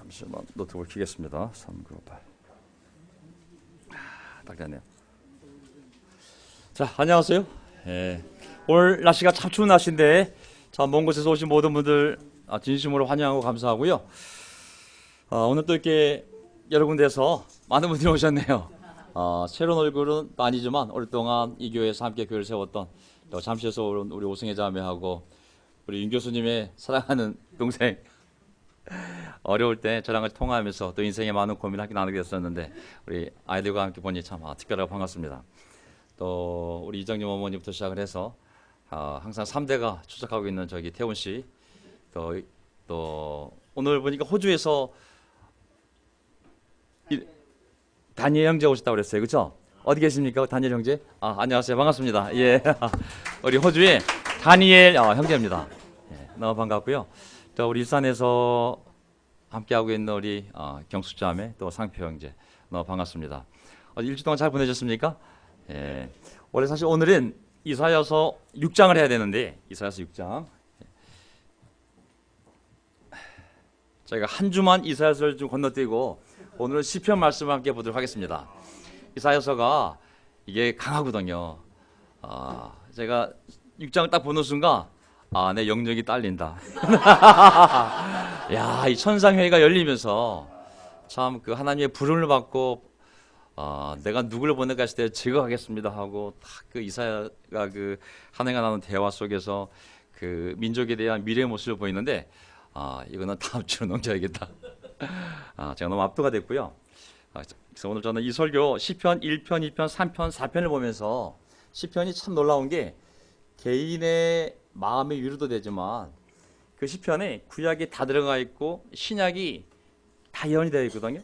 잠시만 노트북을 켜겠습니다. 398. 딱 됐네요. 자, 안녕하세요. 오늘 날씨가 참 추운 날씨인데, 자, 먼 곳에서 오신 모든 분들 진심으로 환영하고 감사하고요. 오늘 또 이렇게 여러 군데에서 많은 분들이 오셨네요. 새로운 얼굴은 아니지만 오랫동안 이 교회에서 함께 교회를 세웠던 또 잠시에서 온 우리 오승혜 자매하고 우리 윤 교수님의 사랑하는 동생, 어려울 때 저랑 같이 통화하면서 또 인생에 많은 고민을 함께 나누게 됐었는데 우리 아이들과 함께 보니 참 특별하고 반갑습니다. 또 우리 이정님 어머니부터 시작을 해서 항상 3대가 추적하고 있는 저기 태훈 씨, 또 오늘 보니까 호주에서 다니엘 형제 오셨다고 그랬어요. 그렇죠? 어디 계십니까? 다니엘 형제? 안녕하세요. 반갑습니다. 예. 우리 호주의 다니엘 형제입니다. 예, 너무 반갑고요. 또 우리 일산에서 함께하고 있는 우리 경숙 자매, 또 상표 형제, 너무 반갑습니다. 일주일 동안 잘 보내셨습니까? 예. 원래 사실 오늘은 이사야서 6장을 해야 되는데, 이사야서 6장. 저희가 한 주만 이사야서를 좀 건너뛰고 오늘은 시편 말씀을 함께 보도록 하겠습니다. 이사야서가 이게 강하거든요. 제가 6장을 딱 보는 순간 내 영역이 딸린다. 야, 이 천상회의가 열리면서 참 그 하나님의 부름을 받고 내가 누구를 보낼까 했을 때 제거하겠습니다 하고 딱 그 이사야가 그 하나님과 나눈 대화 속에서 그 민족에 대한 미래의 모습을 보이는데 이거는 다음 주로 넘겨야겠다. 제가 너무 압도가 됐고요. 그래서 오늘 저는 이 설교 시편 1편, 2편, 3편, 4편을 보면서 시편이 참 놀라운 게 개인의 마음의 위로도 되지만 그 시편에 구약이 다 들어가 있고 신약이 다 예언이 되어 있거든요.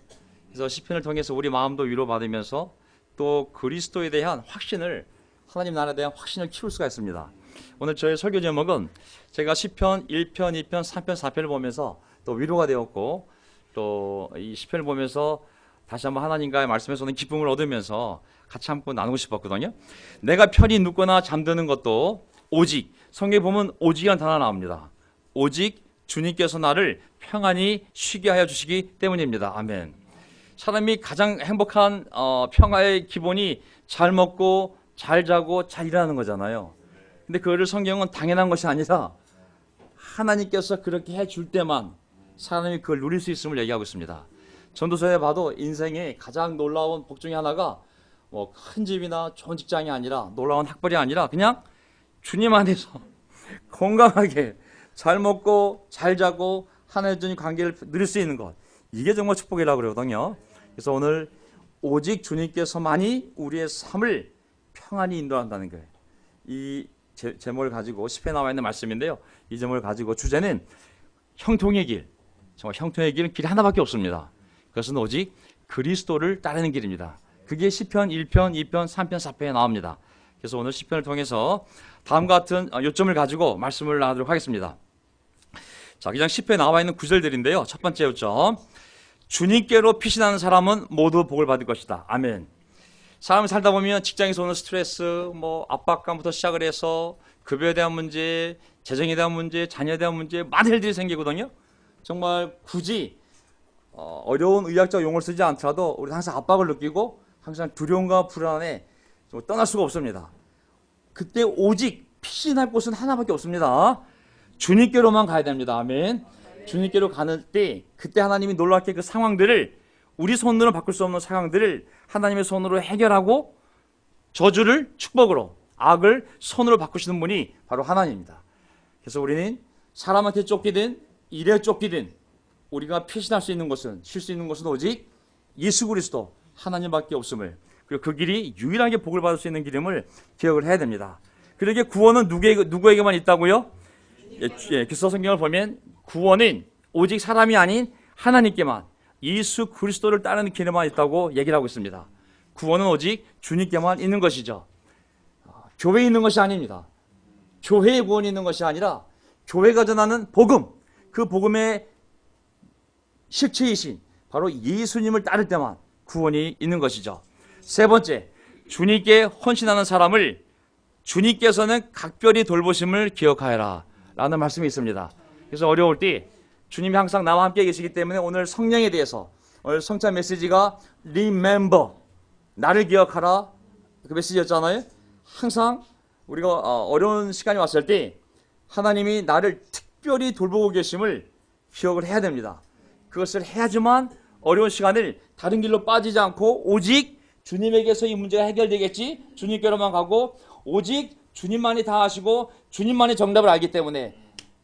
그래서 시편을 통해서 우리 마음도 위로받으면서 또 그리스도에 대한 확신을, 하나님 나라에 대한 확신을 키울 수가 있습니다. 오늘 저의 설교 제목은 제가 시편 1편, 2편, 3편, 4편을 보면서 또 위로가 되었고 또 이 시편을 보면서 다시 한번 하나님과의 말씀에서 오는 기쁨을 얻으면서 같이 함께 나누고 싶었거든요. 내가 편히 눕거나 잠드는 것도 오직, 성경에 보면 오직이라는 단어가 나옵니다. 오직 주님께서 나를 평안히 쉬게 하여 주시기 때문입니다. 아멘. 사람이 가장 행복한 평화의 기본이 잘 먹고 잘 자고 잘 일하는 거잖아요. 근데 그거를 성경은 당연한 것이 아니라 하나님께서 그렇게 해줄 때만 사람이 그걸 누릴 수 있음을 얘기하고 있습니다. 전도서에 봐도 인생의 가장 놀라운 복 중에 하나가 뭐 큰 집이나 좋은 직장이 아니라, 놀라운 학벌이 아니라 그냥 주님 안에서 건강하게 잘 먹고 잘 자고 하나님과의 관계를 누릴 수 있는 것, 이게 정말 축복이라고 그러거든요. 그래서 오늘 오직 주님께서만이 우리의 삶을 평안히 인도한다는 거예요. 이 제목을 가지고 시편에 나와 있는 말씀인데요, 이 제목을 가지고 주제는 형통의 길. 정말 형통의 길은 길이 하나밖에 없습니다. 그것은 오직 그리스도를 따르는 길입니다. 그게 시편 1편, 2편, 3편, 4편에 나옵니다. 그래서 오늘 시편을 통해서 다음과 같은 요점을 가지고 말씀을 나누도록 하겠습니다. 자, 그냥 시편에 나와 있는 구절들인데요. 첫 번째 요점, 주님께로 피신하는 사람은 모두 복을 받을 것이다. 아멘. 사람이 살다 보면 직장에서 오는 스트레스, 압박감부터 시작을 해서 급여에 대한 문제, 재정에 대한 문제, 자녀에 대한 문제, 많은 일들이 생기거든요. 정말 굳이 어려운 의학적 용어를 쓰지 않더라도 우리는 항상 압박을 느끼고 항상 두려움과 불안에 떠날 수가 없습니다. 그때 오직 피신할 곳은 하나밖에 없습니다. 주님께로만 가야 됩니다. 아멘. 주님께로 가는 때 그때 하나님이 놀랍게 그 상황들을, 우리 손으로 바꿀 수 없는 상황들을 하나님의 손으로 해결하고 저주를 축복으로, 악을 손으로 바꾸시는 분이 바로 하나님입니다. 그래서 우리는 사람한테 쫓기든 일에 쫓기든 우리가 피신할 수 있는 것은, 쉴 수 있는 것은 오직 예수 그리스도 하나님밖에 없음을, 그리고 그 길이 유일하게 복을 받을 수 있는 길임을 기억을 해야 됩니다. 그러기에 구원은 누구에게만 있다고요? 그래서 성경을 보면 구원은 오직 사람이 아닌 하나님께만, 예수 그리스도를 따르는 길에만 있다고 얘기를 하고 있습니다. 구원은 오직 주님께만 있는 것이죠. 교회에 있는 것이 아닙니다. 교회에 구원이 있는 것이 아니라 교회가 전하는 복음, 그 복음의 실체이신 바로 예수님을 따를 때만 구원이 있는 것이죠. 세 번째, 주님께 헌신하는 사람을 주님께서는 각별히 돌보심을 기억하여라 라는 말씀이 있습니다. 그래서 어려울 때 주님이 항상 나와 함께 계시기 때문에 오늘 성령에 대해서 오늘 성찬 메시지가 Remember, 나를 기억하라, 그 메시지였잖아요. 항상 우리가 어려운 시간이 왔을 때 하나님이 나를 특별히 돌보고 계심을 기억을 해야 됩니다. 그것을 해야지만 어려운 시간을 다른 길로 빠지지 않고 오직 주님에게서 이 문제가 해결되겠지, 주님께로만 가고 오직 주님만이 다 하시고 주님만이 정답을 알기 때문에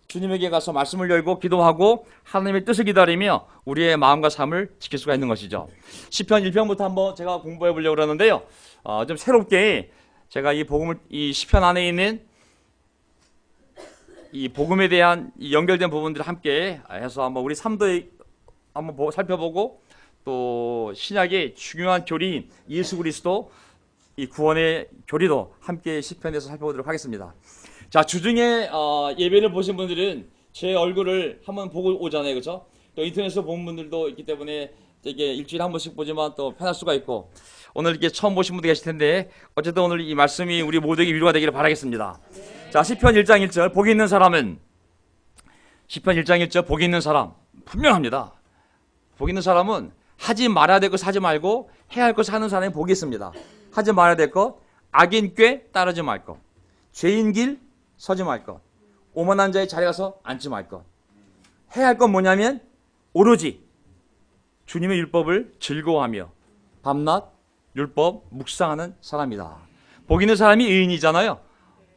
주님에게 가서 말씀을 열고 기도하고 하나님의 뜻을 기다리며 우리의 마음과 삶을 지킬 수가 있는 것이죠. 시편 1편부터 한번 제가 공부해 보려고 그러는데요. 좀 새롭게 제가 이 복음을, 이 시편 안에 있는 이 복음에 대한 이 연결된 부분들을 함께 해서 한번 우리 삶도 한번 살펴보고 또 신약의 중요한 교리인 예수 그리스도 이 구원의 교리도 함께 시편에서 살펴보도록 하겠습니다. 자, 주중에 예배를 보신 분들은 제 얼굴을 한번 보고 오잖아요, 그렇죠? 또 인터넷에서 본 분들도 있기 때문에 이게 일주일에 한 번씩 보지만 또 편할 수가 있고 오늘 이렇게 처음 보신 분도 계실 텐데 어쨌든 오늘 이 말씀이 우리 모두에게 위로가 되기를 바라겠습니다. 자, 시편 1장 1절 복이 있는 사람은 시편 1장 1절 복이 있는 사람 분명합니다. 복이 있는 사람은 하지 말아야 될 것 하지 말고 해야 할 것을 하는 사람이 복이 있습니다. 하지 말아야 될 것, 악인 꾀 따르지 말 것, 죄인 길 서지 말 것, 오만한 자의 자리에 가서 앉지 말 것. 해야 할 건 뭐냐면 오로지 주님의 율법을 즐거워하며 밤낮 율법 묵상하는 사람이다. 복 있는 사람이 의인이잖아요.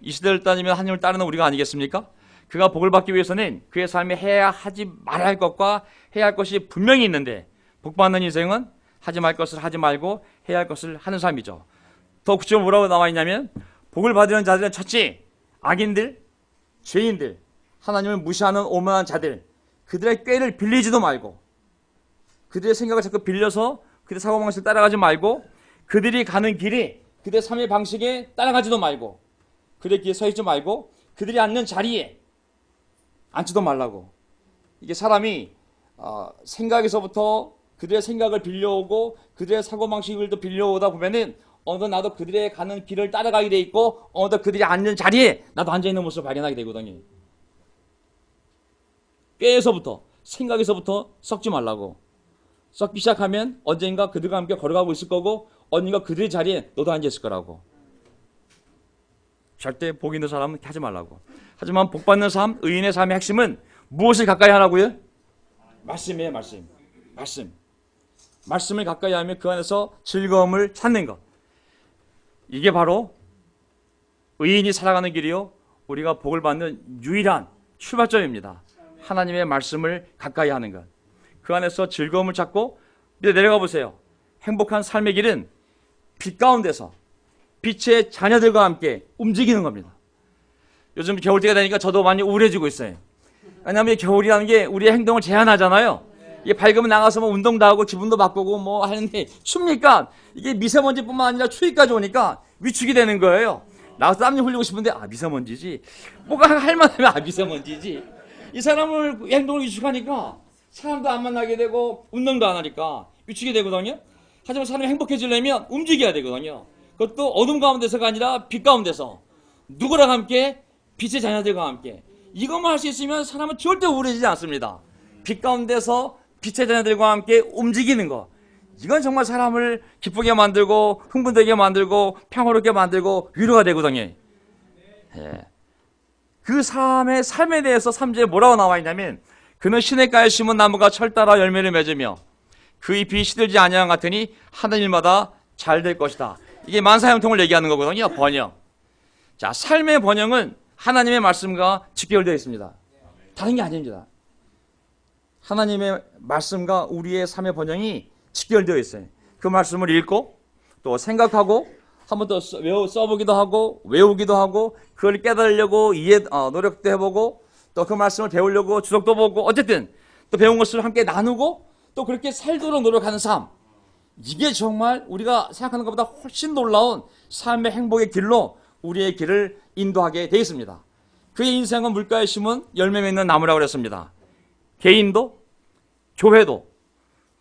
이 시대를 따지면 하나님을 따르는 우리가 아니겠습니까? 그가 복을 받기 위해서는 그의 삶에 해야 하지 말아야 할 것과 해야 할 것이 분명히 있는데 복 받는 인생은 하지 말 것을 하지 말고 해야 할 것을 하는 삶이죠. 더 구체적으로 뭐라고 나와 있냐면 복을 받으려는 자들은 첫째 악인들, 죄인들, 하나님을 무시하는 오만한 자들, 그들의 꾀를 빌리지도 말고 그들의 생각을 자꾸 빌려서 그들의 사고방식을 따라가지 말고 그들이 가는 길에 그들의 삶의 방식에 따라가지도 말고 그들의 길에 서 있지 말고 그들이 앉는 자리에 앉지도 말라고. 이게 사람이 생각에서부터 그들의 생각을 빌려오고 그들의 사고방식을 또 빌려오다 보면은 어느덧 나도 그들의 가는 길을 따라가게 돼 있고 어느덧 그들이 앉는 자리에 나도 앉아있는 모습을 발견하게 되거든요. 꾀에서부터 생각에서부터 썩지 말라고. 썩기 시작하면 언젠가 그들과 함께 걸어가고 있을 거고 언젠가 그들의 자리에 너도 앉아있을 거라고. 절대 복 있는 사람은 하지 말라고. 하지만 복 받는 삶, 의인의 삶의 핵심은 무엇을 가까이 하라고요? 말씀이에요. 말씀. 말씀을 가까이 하면 그 안에서 즐거움을 찾는 것. 이게 바로 의인이 살아가는 길이요 우리가 복을 받는 유일한 출발점입니다. 하나님의 말씀을 가까이 하는 것. 그 안에서 즐거움을 찾고 이제 내려가 보세요. 행복한 삶의 길은 빛 가운데서 빛의 자녀들과 함께 움직이는 겁니다. 요즘 겨울때가 되니까 저도 많이 우울해지고 있어요. 왜냐하면 겨울이라는 게 우리의 행동을 제한하잖아요. 이게 밝으면 나가서 뭐 운동도 하고 기분도 바꾸고 뭐 하는데 춥니까 이게 미세먼지뿐만 아니라 추위까지 오니까 위축이 되는 거예요. 나가서 땀 좀 흘리고 싶은데 미세먼지지. 뭐가 할 만하면 미세먼지지. 이 사람을 행동을 위축하니까 사람도 안 만나게 되고 운동도 안 하니까 위축이 되거든요. 하지만 사람이 행복해지려면 움직여야 되거든요. 그것도 어둠 가운데서가 아니라 빛 가운데서 누구랑 함께 빛의 자녀들과 함께 이것만 할 수 있으면 사람은 절대 우울해지지 않습니다. 빛 가운데서 빛의 자녀들과 함께 움직이는 것. 이건 정말 사람을 기쁘게 만들고 흥분되게 만들고 평화롭게 만들고 위로가 되거든요. 예. 그 사람의 삶에 대해서 3절에 뭐라고 나와 있냐면 그는 시냇가에 심은 나무가 철 따라 열매를 맺으며 그 잎이 시들지 아니한 같으니 하는 일마다 잘 될 것이다. 이게 만사형통을 얘기하는 거거든요. 번영. 자, 삶의 번영은 하나님의 말씀과 직결되어 있습니다. 다른 게 아닙니다. 하나님의 말씀과 우리의 삶의 번영이 직결되어 있어요. 그 말씀을 읽고 또 생각하고 한 번 더 써보기도 하고 외우기도 하고 그걸 깨달으려고 노력도 해보고 또 그 말씀을 배우려고 주석도 보고 어쨌든 또 배운 것을 함께 나누고 또 그렇게 살도록 노력하는 삶. 이게 정말 우리가 생각하는 것보다 훨씬 놀라운 삶의 행복의 길로 우리의 길을 인도하게 되어 있습니다. 그의 인생은 물가에 심은 열매 맺는 나무라고 그랬습니다. 개인도 교회도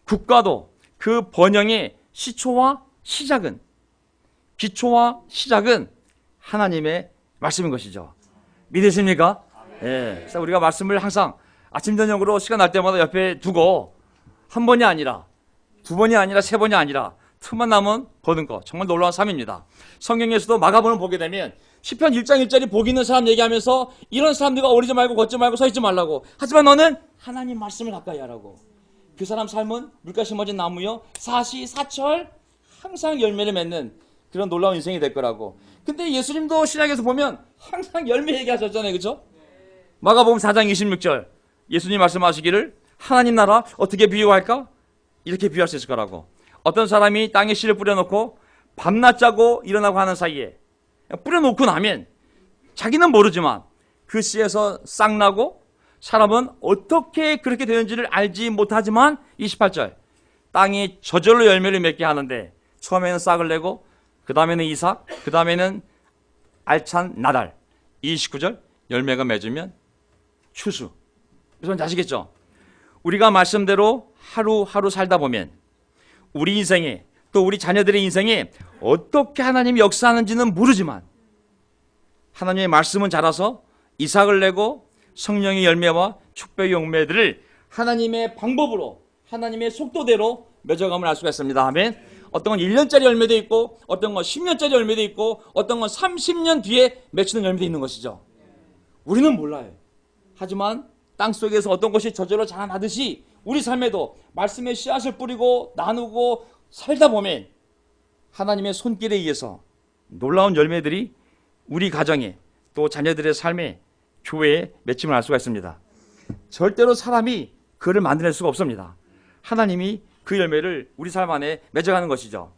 국가도 그 번영의 시초와 시작은 기초와 시작은 하나님의 말씀인 것이죠. 믿으십니까? 예. 그래서 우리가 말씀을 항상 아침 저녁으로 시간 날 때마다 옆에 두고 한 번이 아니라 두 번이 아니라 세 번이 아니라 틈만 나면 보는 거 정말 놀라운 삶입니다. 성경에서도 마가복음을 보게 되면 시편 1장 1절이 복 있는 사람 얘기하면서 이런 사람들과 오르지 말고 걷지 말고 서 있지 말라고, 하지만 너는 하나님 말씀을 가까이 하라고. 그 사람 삶은 물가 심어진 나무요 사시사철 항상 열매를 맺는 그런 놀라운 인생이 될 거라고. 근데 예수님도 신약에서 보면 항상 열매 얘기하셨잖아요, 그렇죠? 마가복음 4장 26절 예수님 말씀하시기를 하나님 나라 어떻게 비유할까? 이렇게 비유할 수 있을 거라고. 어떤 사람이 땅에 씨를 뿌려놓고 밤낮 자고 일어나고 하는 사이에 뿌려놓고 나면 자기는 모르지만 그 씨에서 싹 나고 사람은 어떻게 그렇게 되는지를 알지 못하지만 28절 땅이 저절로 열매를 맺게 하는데 처음에는 싹을 내고 그 다음에는 이삭, 그 다음에는 알찬 나달, 29절 열매가 맺으면 추수. 여러분 아시겠죠? 우리가 말씀대로 하루하루 살다 보면 우리 인생에 또 우리 자녀들의 인생에 어떻게 하나님이 역사하는지는 모르지만 하나님의 말씀은 자라서 이삭을 내고 성령의 열매와 축복의 열매들을 하나님의 방법으로 하나님의 속도대로 맺어감을 알 수가 있습니다. 아멘. 어떤 건 1년짜리 열매도 있고 어떤 건 10년짜리 열매도 있고 어떤 건 30년 뒤에 맺히는 열매도 있는 것이죠. 우리는 몰라요. 하지만 땅속에서 어떤 것이 저절로 자라나듯이 우리 삶에도 말씀의 씨앗을 뿌리고 나누고 살다 보면 하나님의 손길에 의해서 놀라운 열매들이 우리 가정에 또 자녀들의 삶에 교회에 맺힘을 할 수가 있습니다. 절대로 사람이 그를 만들어낼 수가 없습니다. 하나님이 그 열매를 우리 삶 안에 맺어가는 것이죠.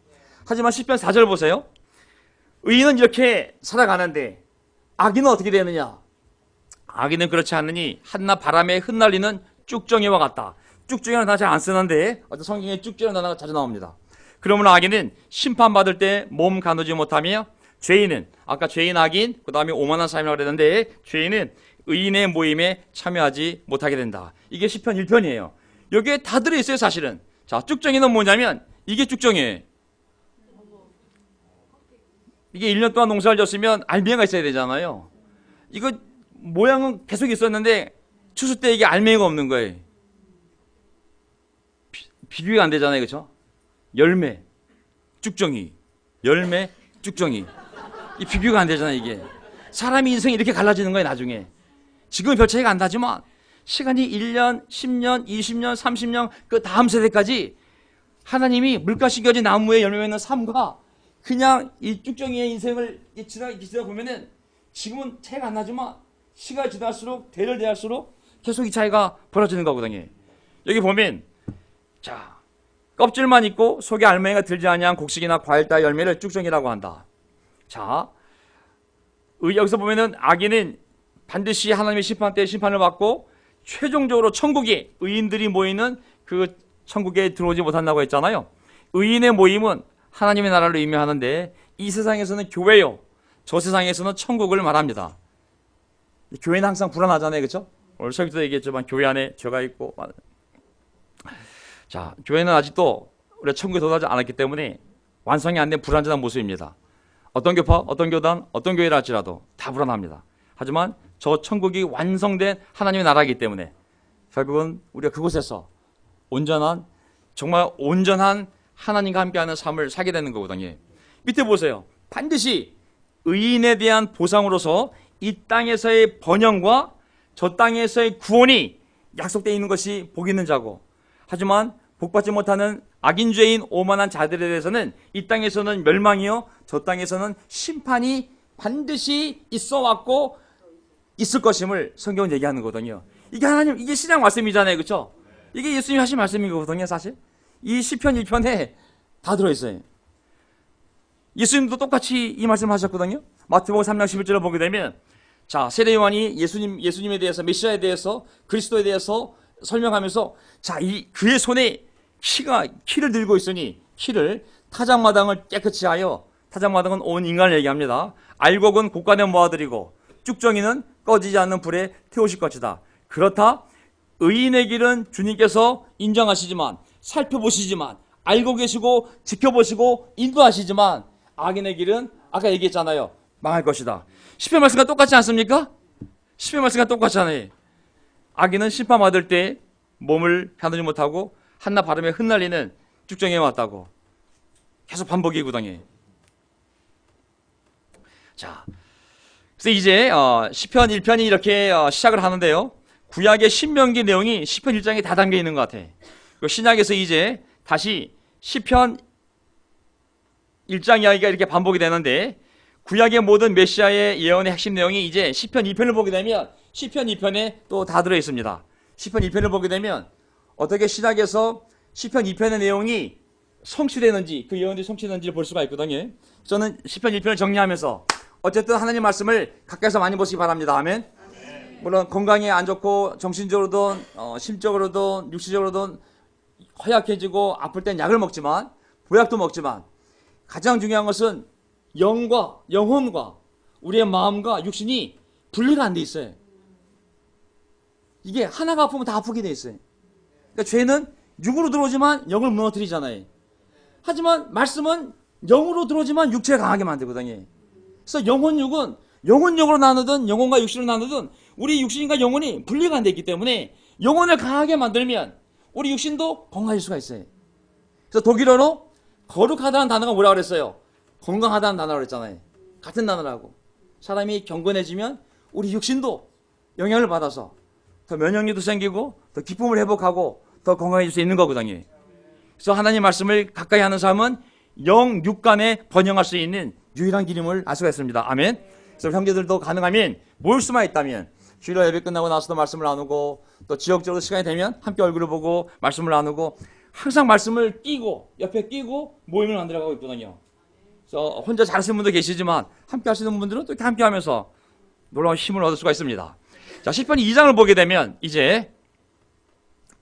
하지만 시편 4절 보세요. 의인은 이렇게 살아가는데 악인은 어떻게 되느냐? 악인은 그렇지 않느니 한낮 바람에 흩날리는 쭉정이와 같다. 쭉정이라는 단어 잘 안 쓰는데 어떤 성경에 쭉정이라는 단어가 자주 나옵니다. 그러므로 악인은 심판받을 때 몸 가누지 못하며 죄인은 아까 죄인 악인 그 다음에 오만한 삶이라고 그랬는데 죄인은 의인의 모임에 참여하지 못하게 된다. 이게 시편 1편이에요. 여기에 다 들어있어요 사실은. 자, 쭉정이는 뭐냐면 이게 쭉정이에요. 이게 1년 동안 농사를 졌으면 알맹이가 있어야 되잖아요. 이거 모양은 계속 있었는데 추수 때 이게 알맹이가 없는 거예요. 비교가 안 되잖아요, 그렇죠? 열매, 쭉정이, 열매, 쭉정이. 이 비교가 안 되잖아요, 이게. 사람이 인생이 이렇게 갈라지는 거예요, 나중에. 지금은 별 차이가 안 나지만 시간이 1년, 10년, 20년, 30년 그 다음 세대까지 하나님이 물가 심겨진 나무에 열매 맺는 삶과 그냥 이 쭉정이의 인생을 지나가 보면은 지금은 차이가 안 나지만 시간이 지날수록 대를 대할수록 계속 이 차이가 벌어지는 거거든요. 여기 보면 자, 껍질만 있고 속에 알맹이가 들지 아니한 곡식이나 과일 따위 열매를 쭉정이라고 한다. 자, 여기서 보면은 악인은 반드시 하나님의 심판 때 심판을 받고 최종적으로 천국에 의인들이 모이는 그 천국에 들어오지 못한다고 했잖아요. 의인의 모임은 하나님의 나라를 의미하는데 이 세상에서는 교회요, 저 세상에서는 천국을 말합니다. 교회는 항상 불안하잖아요, 그렇죠? 오늘 설교도 얘기했지만 교회 안에 죄가 있고, 자, 교회는 아직도 우리가 천국에 도달하지 않았기 때문에 완성이 안 된 불완전한 모습입니다. 어떤 교파, 어떤 교단, 어떤 교회라 할지라도 다 불안합니다. 하지만 저 천국이 완성된 하나님의 나라이기 때문에 결국은 우리가 그곳에서 온전한, 정말 온전한 하나님과 함께하는 삶을 살게 되는 거거든요. 밑에 보세요. 반드시 의인에 대한 보상으로서 이 땅에서의 번영과 저 땅에서의 구원이 약속되어 있는 것이 복 있는 자고, 하지만 복받지 못하는 악인 죄인 오만한 자들에 대해서는 이 땅에서는 멸망이요 저 땅에서는 심판이 반드시 있어 왔고 있을 것임을 성경은 얘기하는 거거든요. 이게 하나님, 이게 신약 말씀이잖아요, 그렇죠? 이게 예수님이 하신 말씀인 거거든요. 사실 이 시편 1편에 다 들어있어요. 예수님도 똑같이 이 말씀을 하셨거든요. 마태복음 3장 11절을 보게 되면, 자, 세례 요한이 예수님에 대해서, 메시아에 대해서, 그리스도에 대해서 설명하면서, 자, 그의 손에 키를 들고 있으니 키를 타작마당을 깨끗이 하여, 타작마당은 온 인간을 얘기합니다. 알곡은 곡간에 모아드리고 쭉정이는 꺼지지 않는 불에 태우실 것이다. 그렇다 의인의 길은 주님께서 인정하시지만, 살펴보시지만, 알고 계시고 지켜보시고 인도하시지만 악인의 길은 아까 얘기했잖아요, 망할 것이다. 시편 말씀과 똑같지 않습니까? 시편 말씀과 똑같잖아요. 아기는 심판받을 때 몸을 편하지 못하고 한낮 바람에 흩날리는 쭉정이에 왔다고 계속 반복이고 당해. 자, 그래서 이제 시편 1편이 이렇게 시작을 하는데요. 구약의 신명기 내용이 시편 1장에 다 담겨 있는 것 같아. 신약에서 이제 다시 시편 1장 이야기가 이렇게 반복이 되는데, 구약의 모든 메시아의 예언의 핵심 내용이 이제 시편 2편을 보게 되면 시편 2편에 또 다 들어 있습니다. 시편 2편을 보게 되면 어떻게 신약에서 시편 2편의 내용이 성취되는지, 그 예언들이 성취되는지를 볼 수가 있거든요. 저는 시편 1편을 정리하면서 어쨌든 하나님 말씀을 가까이서 많이 보시기 바랍니다. 아멘. 물론 건강이 안 좋고 정신적으로든 심적으로든 육체적으로든 허약해지고 아플 땐 약을 먹지만, 보약도 먹지만, 가장 중요한 것은 영혼과 우리의 마음과 육신이 분리가 안 돼 있어요. 이게 하나가 아프면 다 아프게 돼 있어요. 그러니까 죄는 육으로 들어오지만 영을 무너뜨리잖아요. 하지만 말씀은 영으로 들어오지만 육체를 강하게 만들거든요. 그래서 영혼육은 영혼육으로 나누든 영혼과 육신으로 나누든 우리 육신과 영혼이 분리가 안 돼 있기 때문에 영혼을 강하게 만들면 우리 육신도 건강해질 수가 있어요. 그래서 독일어로 거룩하다는 단어가 뭐라고 그랬어요? 건강하다는 단어라고 그랬잖아요. 같은 단어라고. 사람이 경건해지면 우리 육신도 영향을 받아서 더 면역력도 생기고 더 기쁨을 회복하고 더 건강해질 수 있는 거거든요. 그래서 하나님 말씀을 가까이 하는 삶은 영, 육 간에 번영할 수 있는 유일한 길임을 알 수가 있습니다. 아멘. 그래서 형제들도 가능하면 모일 수만 있다면 주일날 예배 끝나고 나서도 말씀을 나누고, 또 지역적으로 시간이 되면 함께 얼굴을 보고 말씀을 나누고, 항상 말씀을 끼고 옆에 끼고 모임을 만들어가고 있거든요. 그래서 혼자 잘하시는 분도 계시지만 함께 하시는 분들은 또 이렇게 함께 하면서 놀라운 힘을 얻을 수가 있습니다. 자, 시편 2장을 보게 되면 이제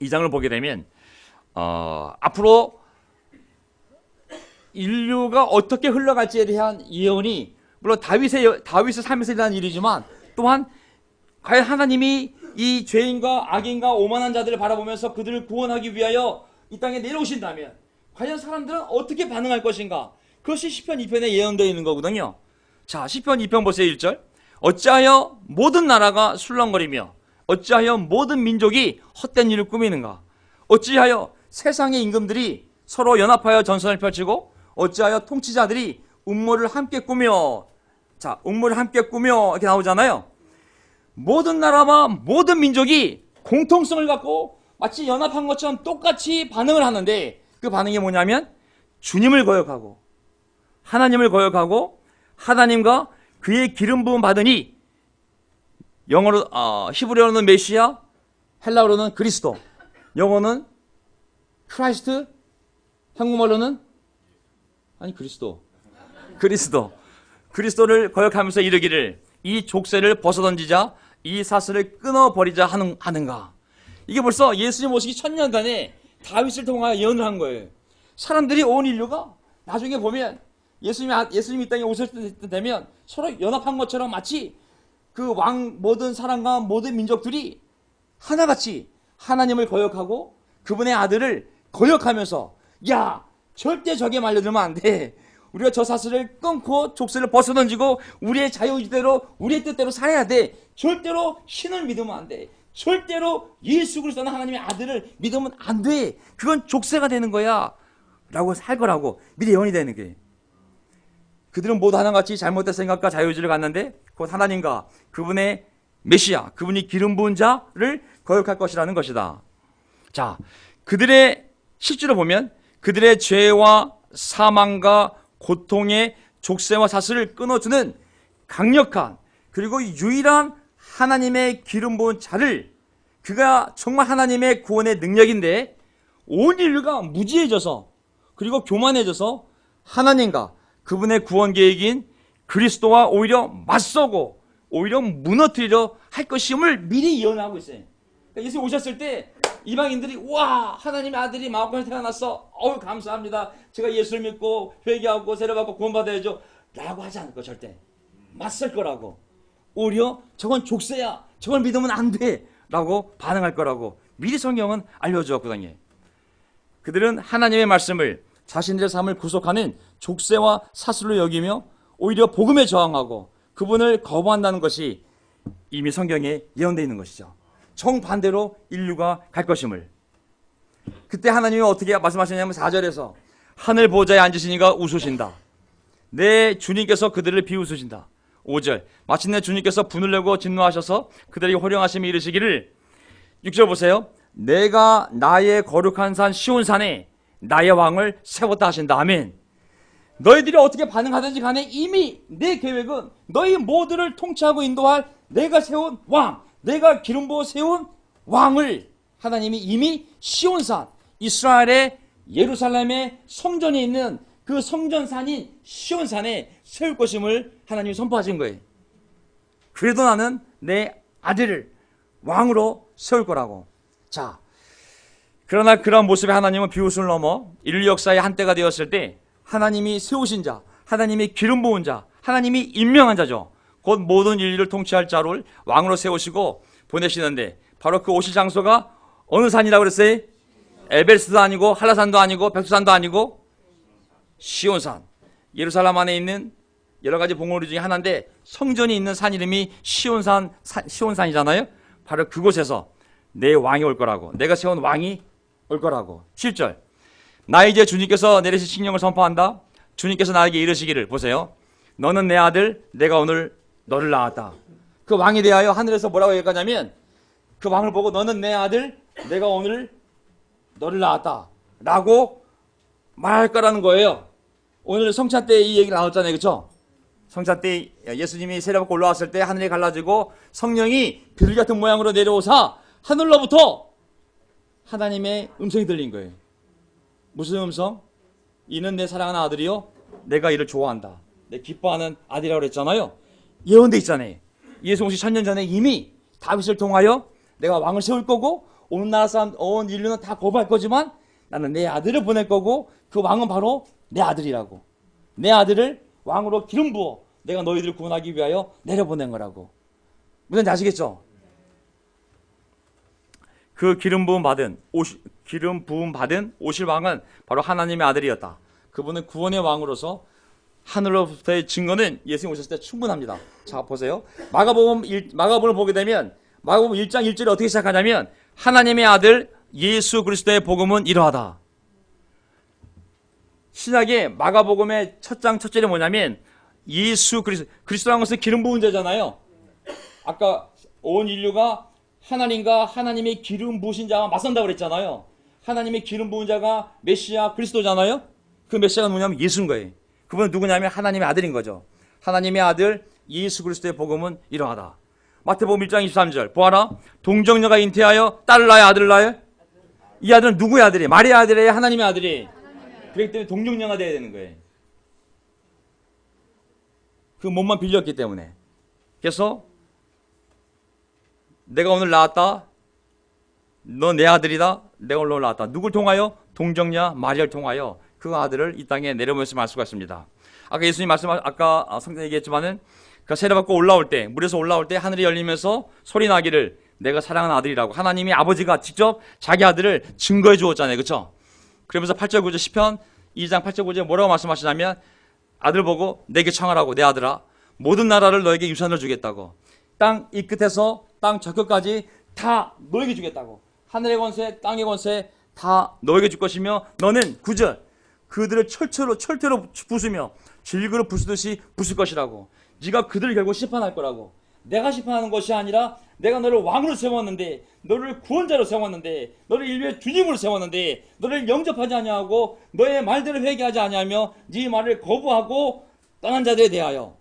2장을 보게 되면 앞으로 인류가 어떻게 흘러갈지에 대한 예언이, 물론 다윗의 삶에서 일어난 일이지만 또한 과연 하나님이 이 죄인과 악인과 오만한 자들을 바라보면서 그들을 구원하기 위하여 이 땅에 내려오신다면 과연 사람들은 어떻게 반응할 것인가? 그것이 시편 2편에 예언되어 있는 거거든요. 자, 시편 2편 보세요. 1절. 어찌하여 모든 나라가 술렁거리며 어찌하여 모든 민족이 헛된 일을 꾸미는가? 어찌하여 세상의 임금들이 서로 연합하여 전선을 펼치고 어찌하여 통치자들이 음모를 함께 꾸며, 자, 음모를 함께 꾸며 이렇게 나오잖아요. 모든 나라와 모든 민족이 공통성을 갖고 마치 연합한 것처럼 똑같이 반응을 하는데, 그 반응이 뭐냐면 주님을 거역하고 하나님을 거역하고 하나님과 그의 기름 부음 받으니, 영어로 히브리어로는 메시아, 헬라어로는 그리스도, 영어는 크라이스트, 한국말로는 그리스도를 거역하면서 이르기를 이 족쇄를 벗어던지자 이 사슬을 끊어버리자 하는가. 이게 벌써 예수님 오시기 1000년간에 다윗을 통하여 예언을 한 거예요. 사람들이 온 인류가 나중에 보면 예수님이 이 땅에 오셨을 때 되면 서로 연합한 것처럼 마치 그 모든 사람과 모든 민족들이 하나같이 하나님을 거역하고 그분의 아들을 거역하면서, 야, 절대 저게 말려들면 안 돼. 우리가 저 사슬을 끊고 족쇄를 벗어던지고 우리의 자유의지대로 우리의 뜻대로 살아야 돼. 절대로 신을 믿으면 안 돼. 절대로 예수 그리스도는 하나님의 아들을 믿으면 안 돼. 그건 족쇄가 되는 거야 라고 살 거라고 미리 예언이 되는 거예요. 그들은 모두 하나같이 잘못된 생각과 자유의지를 갖는데 곧 하나님과 그분의 메시아, 그분이 기름 부은 자를 거역할 것이라는 것이다. 자, 그들의 실제로 보면 그들의 죄와 사망과 고통의 족쇄와 사슬을 끊어주는 강력한 그리고 유일한 하나님의 기름 부은 자를, 그가 정말 하나님의 구원의 능력인데 온 인류가 무지해져서 그리고 교만해져서 하나님과 그분의 구원 계획인 그리스도와 오히려 맞서고 오히려 무너뜨리려 할 것임을 미리 예언하고 있어요. 그러니까 예수님 오셨을 때 이방인들이 와, 하나님의 아들이 마음껏 태어났어, 어우 감사합니다, 제가 예수를 믿고 회개하고 세례받고 구원받아야죠 라고 하지 않을 거. 절대 맞설 거라고. 오히려 저건 족쇄야, 저걸 믿으면 안 돼 라고 반응할 거라고 미리 성경은 알려주었거든요. 그들은 하나님의 말씀을 자신들의 삶을 구속하는 족쇄와 사슬로 여기며 오히려 복음에 저항하고 그분을 거부한다는 것이 이미 성경에 예언되어 있는 것이죠. 정반대로 인류가 갈 것임을. 그때 하나님이 어떻게 말씀하시냐면 4절에서 하늘 보좌에 앉으시니가 웃으신다. 내 주님께서 그들을 비웃으신다. 5절 마침내 주님께서 분을 내고 진노하셔서 그들에게 호령하시며 이르시기를. 6절 보세요. 내가 나의 거룩한 산 시온산에 나의 왕을 세웠다 하신다. 아멘. 너희들이 어떻게 반응하든지 간에 이미 내 계획은 너희 모두를 통치하고 인도할 내가 세운 왕, 내가 기름 부어 세운 왕을 하나님이 이미 시온산, 이스라엘의 예루살렘의 성전에 있는 그 성전산인 시온산에 세울 것임을 하나님이 선포하신 거예요. 그래도 나는 내 아들을 왕으로 세울 거라고. 자, 그러나 그런 모습의 하나님은 비웃음을 넘어 인류 역사의 한때가 되었을 때 하나님이 세우신 자, 하나님이 기름 부은 자, 하나님이 임명한 자죠. 곧 모든 인류를 통치할 자를 왕으로 세우시고 보내시는데 바로 그 오실 장소가 어느 산이라고 그랬어요? 에베레스트도 아니고 한라산도 아니고 백두산도 아니고 시온산. 예루살렘 안에 있는 여러 가지 봉우리 중에 하나인데 성전이 있는 산 이름이 시온산이잖아요. 바로 그곳에서 내 왕이 올 거라고. 내가 세운 왕이 올 거라고. 7절 나 이제 주님께서 내리신 칙령을 선포한다. 주님께서 나에게 이르시기를. 보세요. 너는 내 아들, 내가 오늘 너를 낳았다. 그 왕에 대하여 하늘에서 뭐라고 얘기하냐면 그 왕을 보고 너는 내 아들, 내가 오늘 너를 낳았다 라고 말할 거라는 거예요. 오늘 성찬 때 이 얘기 나왔잖아요. 그렇죠? 성찬 때 예수님이 세례받고 올라왔을 때 하늘이 갈라지고 성령이 비둘기 같은 모양으로 내려오사 하늘로부터 하나님의 음성이 들린 거예요. 무슨 음성? 이는 내 사랑하는 아들이요 내가 이를 좋아한다. 내 기뻐하는 아들이라고 그랬잖아요. 예언돼 있잖아요. 예수 오시 1000년 전에 이미 다윗을 통하여 내가 왕을 세울 거고 온 나라 사람, 온 인류는 다 거부할 거지만 나는 내 아들을 보낼 거고 그 왕은 바로 내 아들이라고. 내 아들을 왕으로 기름 부어 내가 너희들을 구원하기 위하여 내려보낸 거라고. 무슨 아시겠죠? 그 기름 부음 받은 오실 왕은 바로 하나님의 아들이었다. 그분은 구원의 왕으로서 하늘로부터의 증거는 예수님 오셨을 때 충분합니다. 자, 보세요. 마가복음을 보게 되면 마가복음 1장 1절에 어떻게 시작하냐면 하나님의 아들 예수 그리스도의 복음은 이러하다. 신약의 마가복음의 첫 장 첫 절이 뭐냐면 예수 그리스도라는 것은 기름 부은 자잖아요. 아까 온 인류가 하나님과 하나님의 기름 부으신 자가 맞선다고 그랬잖아요. 하나님의 기름 부은 자가 메시아 그리스도잖아요. 그 메시아가 뭐냐면 예수인 거예요. 그분은 누구냐면 하나님의 아들인 거죠. 하나님의 아들 예수 그리스도의 복음은 이러하다. 마태복음 1장 23절 보아라 동정녀가 잉태하여 딸을 낳아야 아들을 낳아요? 이 아들은 누구의 아들이에요? 마리아의 아들이에요? 하나님의 아들이에요? 그렇기 때문에 동정녀가 돼야 되는 거예요. 그 몸만 빌렸기 때문에. 그래서 내가 오늘 낳았다. 너 내 아들이다. 내가 오늘 낳았다. 누굴 통하여? 동정녀 마리아를 통하여 그 아들을 이 땅에 내려보내서 알 수가 있습니다. 아까 예수님 아까 성경 얘기했지만은 그 세례받고 올라올 때 물에서 올라올 때 하늘이 열리면서 소리 나기를 내가 사랑하는 아들이라고 하나님이 아버지가 직접 자기 아들을 증거해 주었잖아요. 그렇죠? 그러면서 8절 9절 시편 2장 8절 9절에 뭐라고 말씀하시냐면 아들 보고 내게 청하라고 내 아들아 모든 나라를 너에게 유산을 주겠다고. 땅 이 끝에서 땅 저 끝까지 다 너에게 주겠다고. 하늘의 권세 땅의 권세 다 너에게 줄 것이며 너는 9절 그들을 철퇴로 부수며 질그릇 부수듯이 부술 것이라고. 네가 그들을 결국 심판할 거라고. 내가 심판하는 것이 아니라 내가 너를 왕으로 세웠는데 너를 구원자로 세웠는데 너를 인류의 주님으로 세웠는데 너를 영접하지 아니하고 너의 말대로 회개하지 아니하며 네 말을 거부하고 떠난 자들에 대하여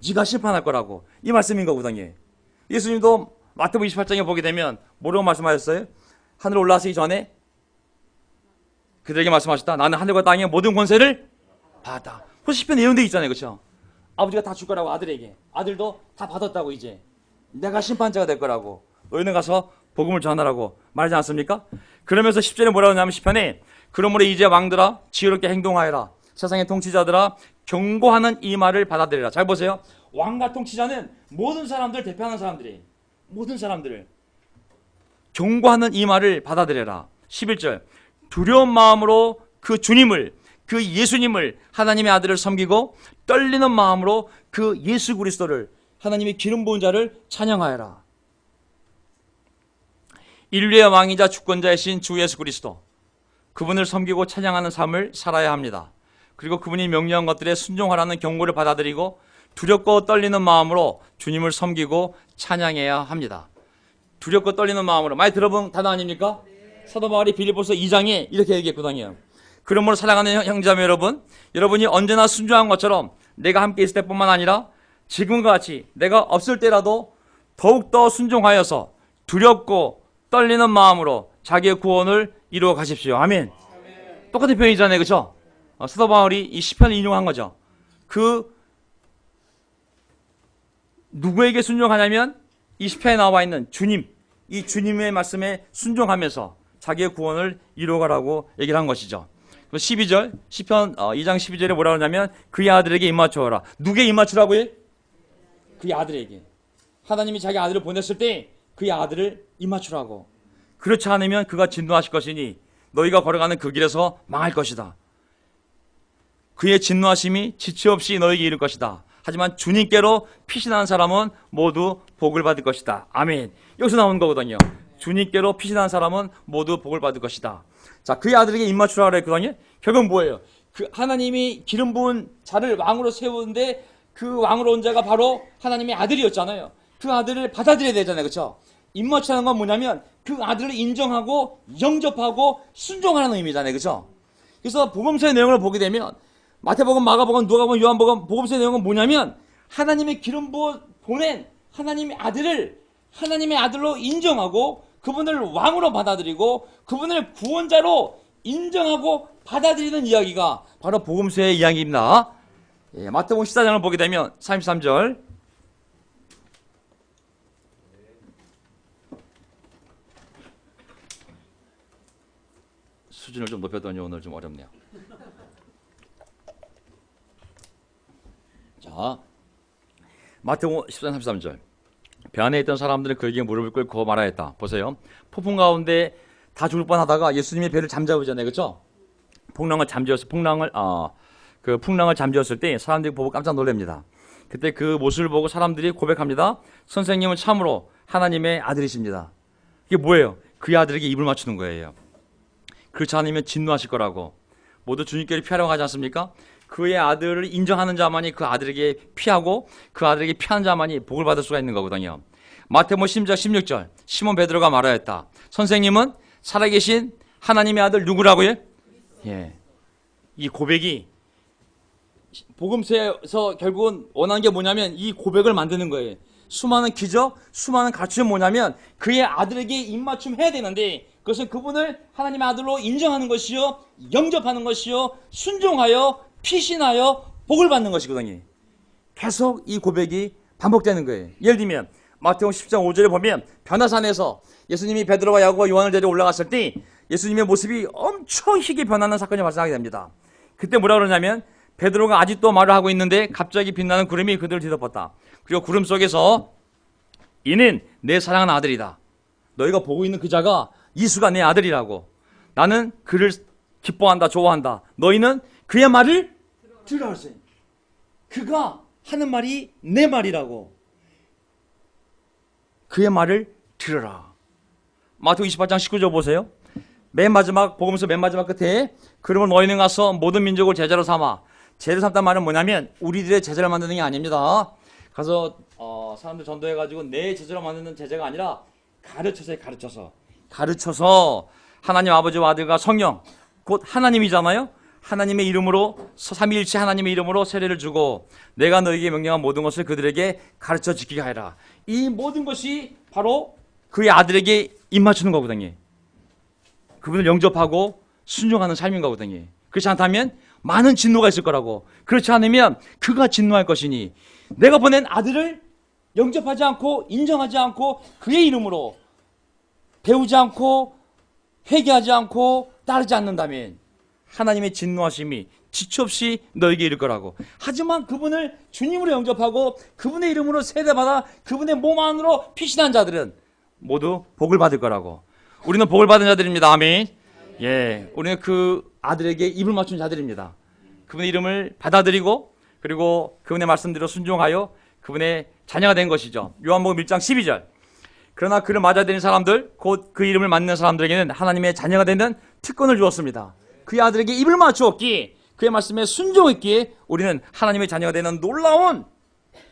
네가 심판할 거라고. 이 말씀인 거거든요. 예수님도 마태복음 28장에 보게 되면 뭐라고 말씀하셨어요? 하늘 올라가시기 전에 그들에게 말씀하셨다. 나는 하늘과 땅의 모든 권세를 받았다. 그 시편에 예언되어 있잖아요. 그렇죠? 아버지가 다 줄 거라고 아들에게. 아들도 다 받았다고 이제. 내가 심판자가 될 거라고. 너희는 가서 복음을 전하라고 말하지 않습니까? 그러면서 10절에 뭐라고 하냐면 시편에 그러므로 이제 왕들아 지혜롭게 행동하여라. 세상의 통치자들아 경고하는 이 말을 받아들여라. 잘 보세요. 왕과 통치자는 모든 사람들을 대표하는 사람들이에요. 모든 사람들을. 경고하는 이 말을 받아들여라. 11절 두려운 마음으로 그 주님을 그 예수님을 하나님의 아들을 섬기고 떨리는 마음으로 그 예수 그리스도를 하나님의 기름 부은 자를 찬양하여라. 인류의 왕이자 주권자이신 주 예수 그리스도, 그분을 섬기고 찬양하는 삶을 살아야 합니다. 그리고 그분이 명령한 것들에 순종하라는 경고를 받아들이고 두렵고 떨리는 마음으로 주님을 섬기고 찬양해야 합니다. 두렵고 떨리는 마음으로. 많이 들어본 단어 아닙니까? 사도 바울이 빌립보서 2장에 이렇게 얘기했거든요. 그러므로 사랑하는 형제자매 여러분, 여러분이 언제나 순종한 것처럼 내가 함께 있을 때뿐만 아니라 지금과 같이 내가 없을 때라도 더욱더 순종하여서 두렵고 떨리는 마음으로 자기의 구원을 이루어 가십시오. 아멘. 똑같은 표현이잖아요. 그렇죠? 사도 바울이 이 시편을 인용한 거죠. 누구에게 순종하냐면 이 시편에 나와 있는 주님, 이 주님의 말씀에 순종하면서 자기의 구원을 이루어가라고 얘기를 한 것이죠. 12절, 시편 2장 12절에 뭐라 그러냐면 그의 아들에게 입맞추어라. 누구에게 입맞추라고요? 그의 아들에게. 하나님이 자기 아들을 보냈을 때 그의 아들을 입맞추라고. 그렇지 않으면 그가 진노하실 것이니 너희가 걸어가는 그 길에서 망할 것이다. 그의 진노하심이 지체 없이 너에게 이를 것이다. 하지만 주님께로 피신하는 사람은 모두 복을 받을 것이다. 아멘. 여기서 나오는 거거든요. 주님께로 피신하는 사람은 모두 복을 받을 것이다. 자, 그의 아들에게 입맞추라 그랬거든요. 결국 뭐예요? 그 하나님이 기름 부은 자를 왕으로 세우는데 그 왕으로 온 자가 바로 하나님의 아들이었잖아요. 그 아들을 받아들여야 되잖아요. 그렇죠? 입맞추라는 건 뭐냐면 그 아들을 인정하고 영접하고 순종하는 의미잖아요. 그렇죠? 그래서 복음서의 내용을 보게 되면 마태복음, 마가복음, 누가복음, 요한복음 복음서의 내용은 뭐냐면 하나님의 기름 부어 보낸 하나님의 아들로 인정하고 그분을 왕으로 받아들이고 그분을 구원자로 인정하고 받아들이는 이야기가 바로 복음서의 이야기입니다. 예, 마태복음 14장을 보게 되면 33절 수준을 좀 높였더니 오늘 좀 어렵네요. 자, 마태복음 14장 33절. 배 안에 있던 사람들은 그에게 무릎을 꿇고 말하였다. 보세요. 폭풍 가운데 다 죽을 뻔하다가 예수님의 배를 잠재우잖아요, 그렇죠? 풍랑을 잠재웠을 때 사람들이 보고 깜짝 놀랍니다. 그때 그 모습을 보고 사람들이 고백합니다. 선생님은 참으로 하나님의 아들이십니다. 이게 뭐예요? 그의 아들에게 입을 맞추는 거예요. 그렇지 않으면 진노하실 거라고. 모두 주님께로 피하려고 하지 않습니까? 그의 아들을 인정하는 자만이 그 아들에게 피하고 그 아들에게 피하는 자만이 복을 받을 수가 있는 거거든요. 마태복음 10장 16절 시몬 베드로가 말하였다. 선생님은 살아계신 하나님의 아들 누구라고요? 예. 이 고백이 복음서에서 결국은 원하는 게 뭐냐면 이 고백을 만드는 거예요. 수많은 기적, 수많은 가르침은 뭐냐면 그의 아들에게 입맞춤 해야 되는데 그것은 그분을 하나님의 아들로 인정하는 것이요, 영접하는 것이요, 순종하여 피신하여 복을 받는 것이거든요. 계속 이 고백이 반복되는 거예요. 예를 들면 마태복음 10장 5절에 보면 변화산에서 예수님이 베드로와 야고보와 요한을 데리고 올라갔을 때 예수님의 모습이 엄청 희게 변하는 사건이 발생하게 됩니다. 그때 뭐라 그러냐면 베드로가 아직도 말을 하고 있는데 갑자기 빛나는 구름이 그들을 뒤덮었다. 그리고 구름 속에서 이는 내 사랑하는 아들이다. 너희가 보고 있는 그 자가 이수가 내 아들이라고. 나는 그를 기뻐한다, 좋아한다. 너희는 그의 말을 들으라 하세요. 그가 하는 말이 내 말이라고. 그의 말을 들으라. 마태복음 28장 19절 보세요. 맨 마지막 복음서 맨 마지막 끝에 그러면 너희는 가서 모든 민족을 제자로 삼아. 제자로 삼단 말은 뭐냐면 우리들의 제자를 만드는 게 아닙니다. 가서 사람들 전도해가지고 내 제자로 만드는 제자가 아니라 가르쳐서 하나님 아버지와 아들과 성령 곧 하나님이잖아요. 하나님의 이름으로 삼위일체 하나님의 이름으로 세례를 주고 내가 너에게 명령한 모든 것을 그들에게 가르쳐 지키게 하라. 이 모든 것이 바로 그의 아들에게 입맞추는 거거든요. 그분을 영접하고 순종하는 삶인 거거든요. 그렇지 않다면 많은 진노가 있을 거라고. 그렇지 않으면 그가 진노할 것이니 내가 보낸 아들을 영접하지 않고 인정하지 않고 그의 이름으로 배우지 않고 회개하지 않고 따르지 않는다면 하나님의 진노하심이 지체 없이 너에게 이를 거라고. 하지만 그분을 주님으로 영접하고 그분의 이름으로 세례받아 그분의 몸 안으로 피신한 자들은 모두 복을 받을 거라고. 우리는 복을 받은 자들입니다. 아멘. 예, 우리는 그 아들에게 입을 맞춘 자들입니다. 그분의 이름을 받아들이고 그리고 그분의 말씀대로 순종하여 그분의 자녀가 된 것이죠. 요한복음 1장 12절 그러나 그를 맞아들인 사람들, 곧 그 이름을 맞는 사람들에게는 하나님의 자녀가 되는 특권을 주었습니다. 그의 아들에게 입을 맞추었기에, 그의 말씀에 순종했기에 우리는 하나님의 자녀가 되는 놀라운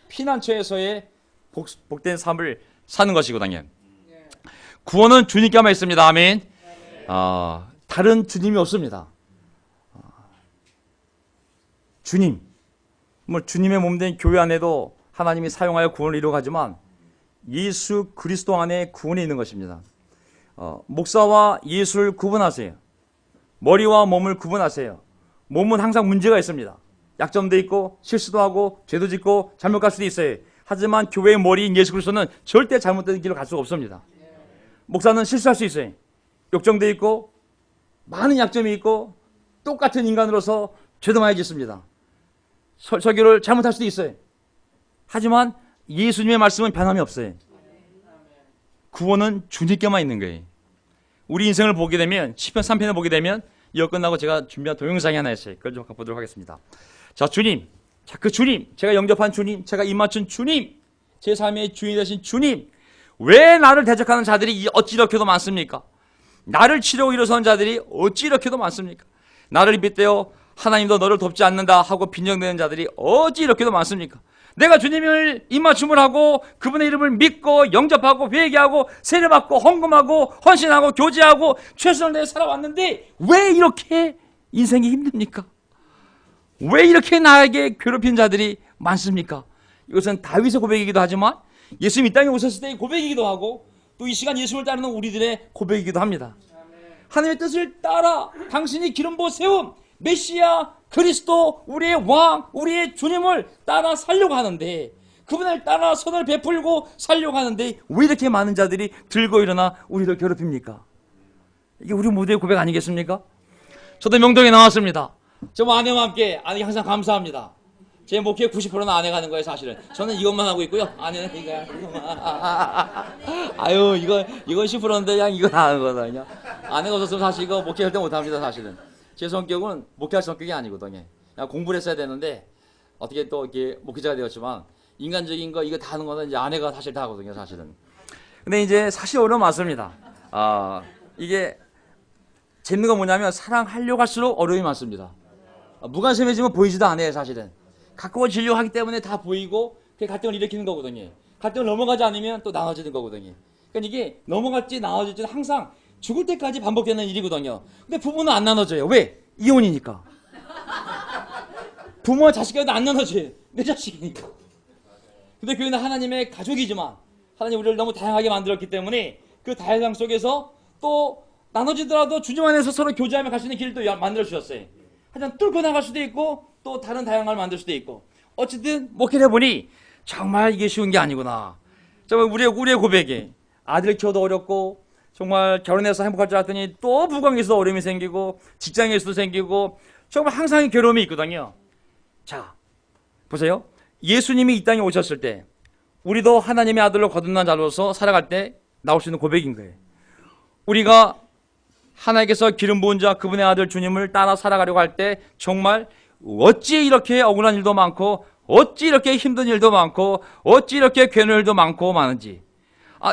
피난처에서의 복된 삶을 사는 것이거든요. 구원은 주님께만 있습니다. 아멘. 다른 주님이 없습니다. 주님, 주님의 몸된 교회 안에도 하나님이 사용하여 구원을 이루어가지만 예수 그리스도 안에 구원이 있는 것입니다. 목사와 예수를 구분하세요. 머리와 몸을 구분하세요. 몸은 항상 문제가 있습니다. 약점도 있고 실수도 하고 죄도 짓고 잘못 갈 수도 있어요. 하지만 교회의 머리인 예수 그리스도는 절대 잘못된 길로 갈 수가 없습니다. 목사는 실수할 수 있어요. 욕정도 있고 많은 약점이 있고 똑같은 인간으로서 죄도 많이 짓습니다. 설교를 잘못할 수도 있어요. 하지만 예수님의 말씀은 변함이 없어요. 구원은 주님께만 있는 거예요. 우리 인생을 보게 되면 시편 3편을 보게 되면 이거 끝나고 제가 준비한 동영상이 하나 있어요. 그걸 좀 보도록 하겠습니다. 자, 주님, 자, 그 주님, 제가 영접한 주님, 제가 입맞춘 주님, 제 삶의 주인이 되신 주님, 왜 나를 대적하는 자들이 어찌 이렇게도 많습니까? 나를 치려고 일어서는 자들이 어찌 이렇게도 많습니까? 나를 빗대어 하나님도 너를 돕지 않는다 하고 빈정대는 자들이 어찌 이렇게도 많습니까? 내가 주님을 입맞춤을 하고 그분의 이름을 믿고 영접하고 회개하고 세례받고 헌금하고 헌신하고 교제하고 최선을 다해 살아왔는데 왜 이렇게 인생이 힘듭니까? 왜 이렇게 나에게 괴롭힌 자들이 많습니까? 이것은 다윗의 고백이기도 하지만 예수님이 이 땅에 오셨을 때의 고백이기도 하고 또 이 시간 예수를 따르는 우리들의 고백이기도 합니다. 하나님의 뜻을 따라 당신이 기름 부어 세운 메시아 그리스도 우리의 왕 우리의 주님을 따라 살려고 하는데 그분을 따라 선을 베풀고 살려고 하는데 왜 이렇게 많은 자들이 들고 일어나 우리를 괴롭힙니까? 이게 우리 모두의 고백 아니겠습니까? 저도 명동에 나왔습니다. 저 아내와 함께 아내에게 항상 감사합니다. 제 목표의 90%는 아내가 하는 거예요. 사실은 저는 이것만 하고 있고요. 아내는 이거야. 아유 이건 10%인데 그냥 이거 다 하는 거거든요. 아내가 없었으면 사실 이거 목회할 때 못합니다. 사실은 제 성격은 목회할 성격이 아니거든요. 그냥 공부를 했어야 되는데 어떻게 또 이렇게 목회자가 되었지만 인간적인 거 이거 다 하는 거는 이제 아내가 사실 다 하거든요. 사실은. 근데 이제 사실 어려움 많습니다. 이게 재밌는 건 뭐냐면 사랑하려고 할수록 어려움이 많습니다. 무관심해지면 보이지도 않아요. 사실은. 가까워지려고 하기 때문에 다 보이고 그게 갈등을 일으키는 거거든요. 갈등을 넘어가지 않으면 또 나눠지는 거거든요. 그러니까 이게 넘어갈지 나눠질지는 항상 죽을 때까지 반복되는 일이거든요. 근데 부부는 안 나눠져요. 왜? 이혼이니까. 부모와 자식과도 안 나눠져요. 내 자식이니까. 근데 교회는 하나님의 가족이지만 하나님 우리를 너무 다양하게 만들었기 때문에 그 다양성 속에서 또 나눠지더라도 주님 안에서 서로 교제하며 갈 수 있는 길을 또 만들어 주셨어요. 하여튼 뚫고 나갈 수도 있고 또 다른 다양함을 만들 수도 있고 어쨌든 목회를 해보니 정말 이게 쉬운 게 아니구나. 정말 우리의 고백에 아들 키워도 어렵고 정말 결혼해서 행복할 줄 알았더니 또 부관계에서 어려움이 생기고 직장에서도 생기고 정말 항상 괴로움이 있거든요. 자 보세요. 예수님이 이 땅에 오셨을 때 우리도 하나님의 아들로 거듭난 자로서 살아갈 때 나올 수 있는 고백인 거예요. 우리가 하나님께서 기름 부은 자 그분의 아들 주님을 따라 살아가려고 할 때 정말 어찌 이렇게 억울한 일도 많고 어찌 이렇게 힘든 일도 많고 어찌 이렇게 괴로운 일도 많고 많은지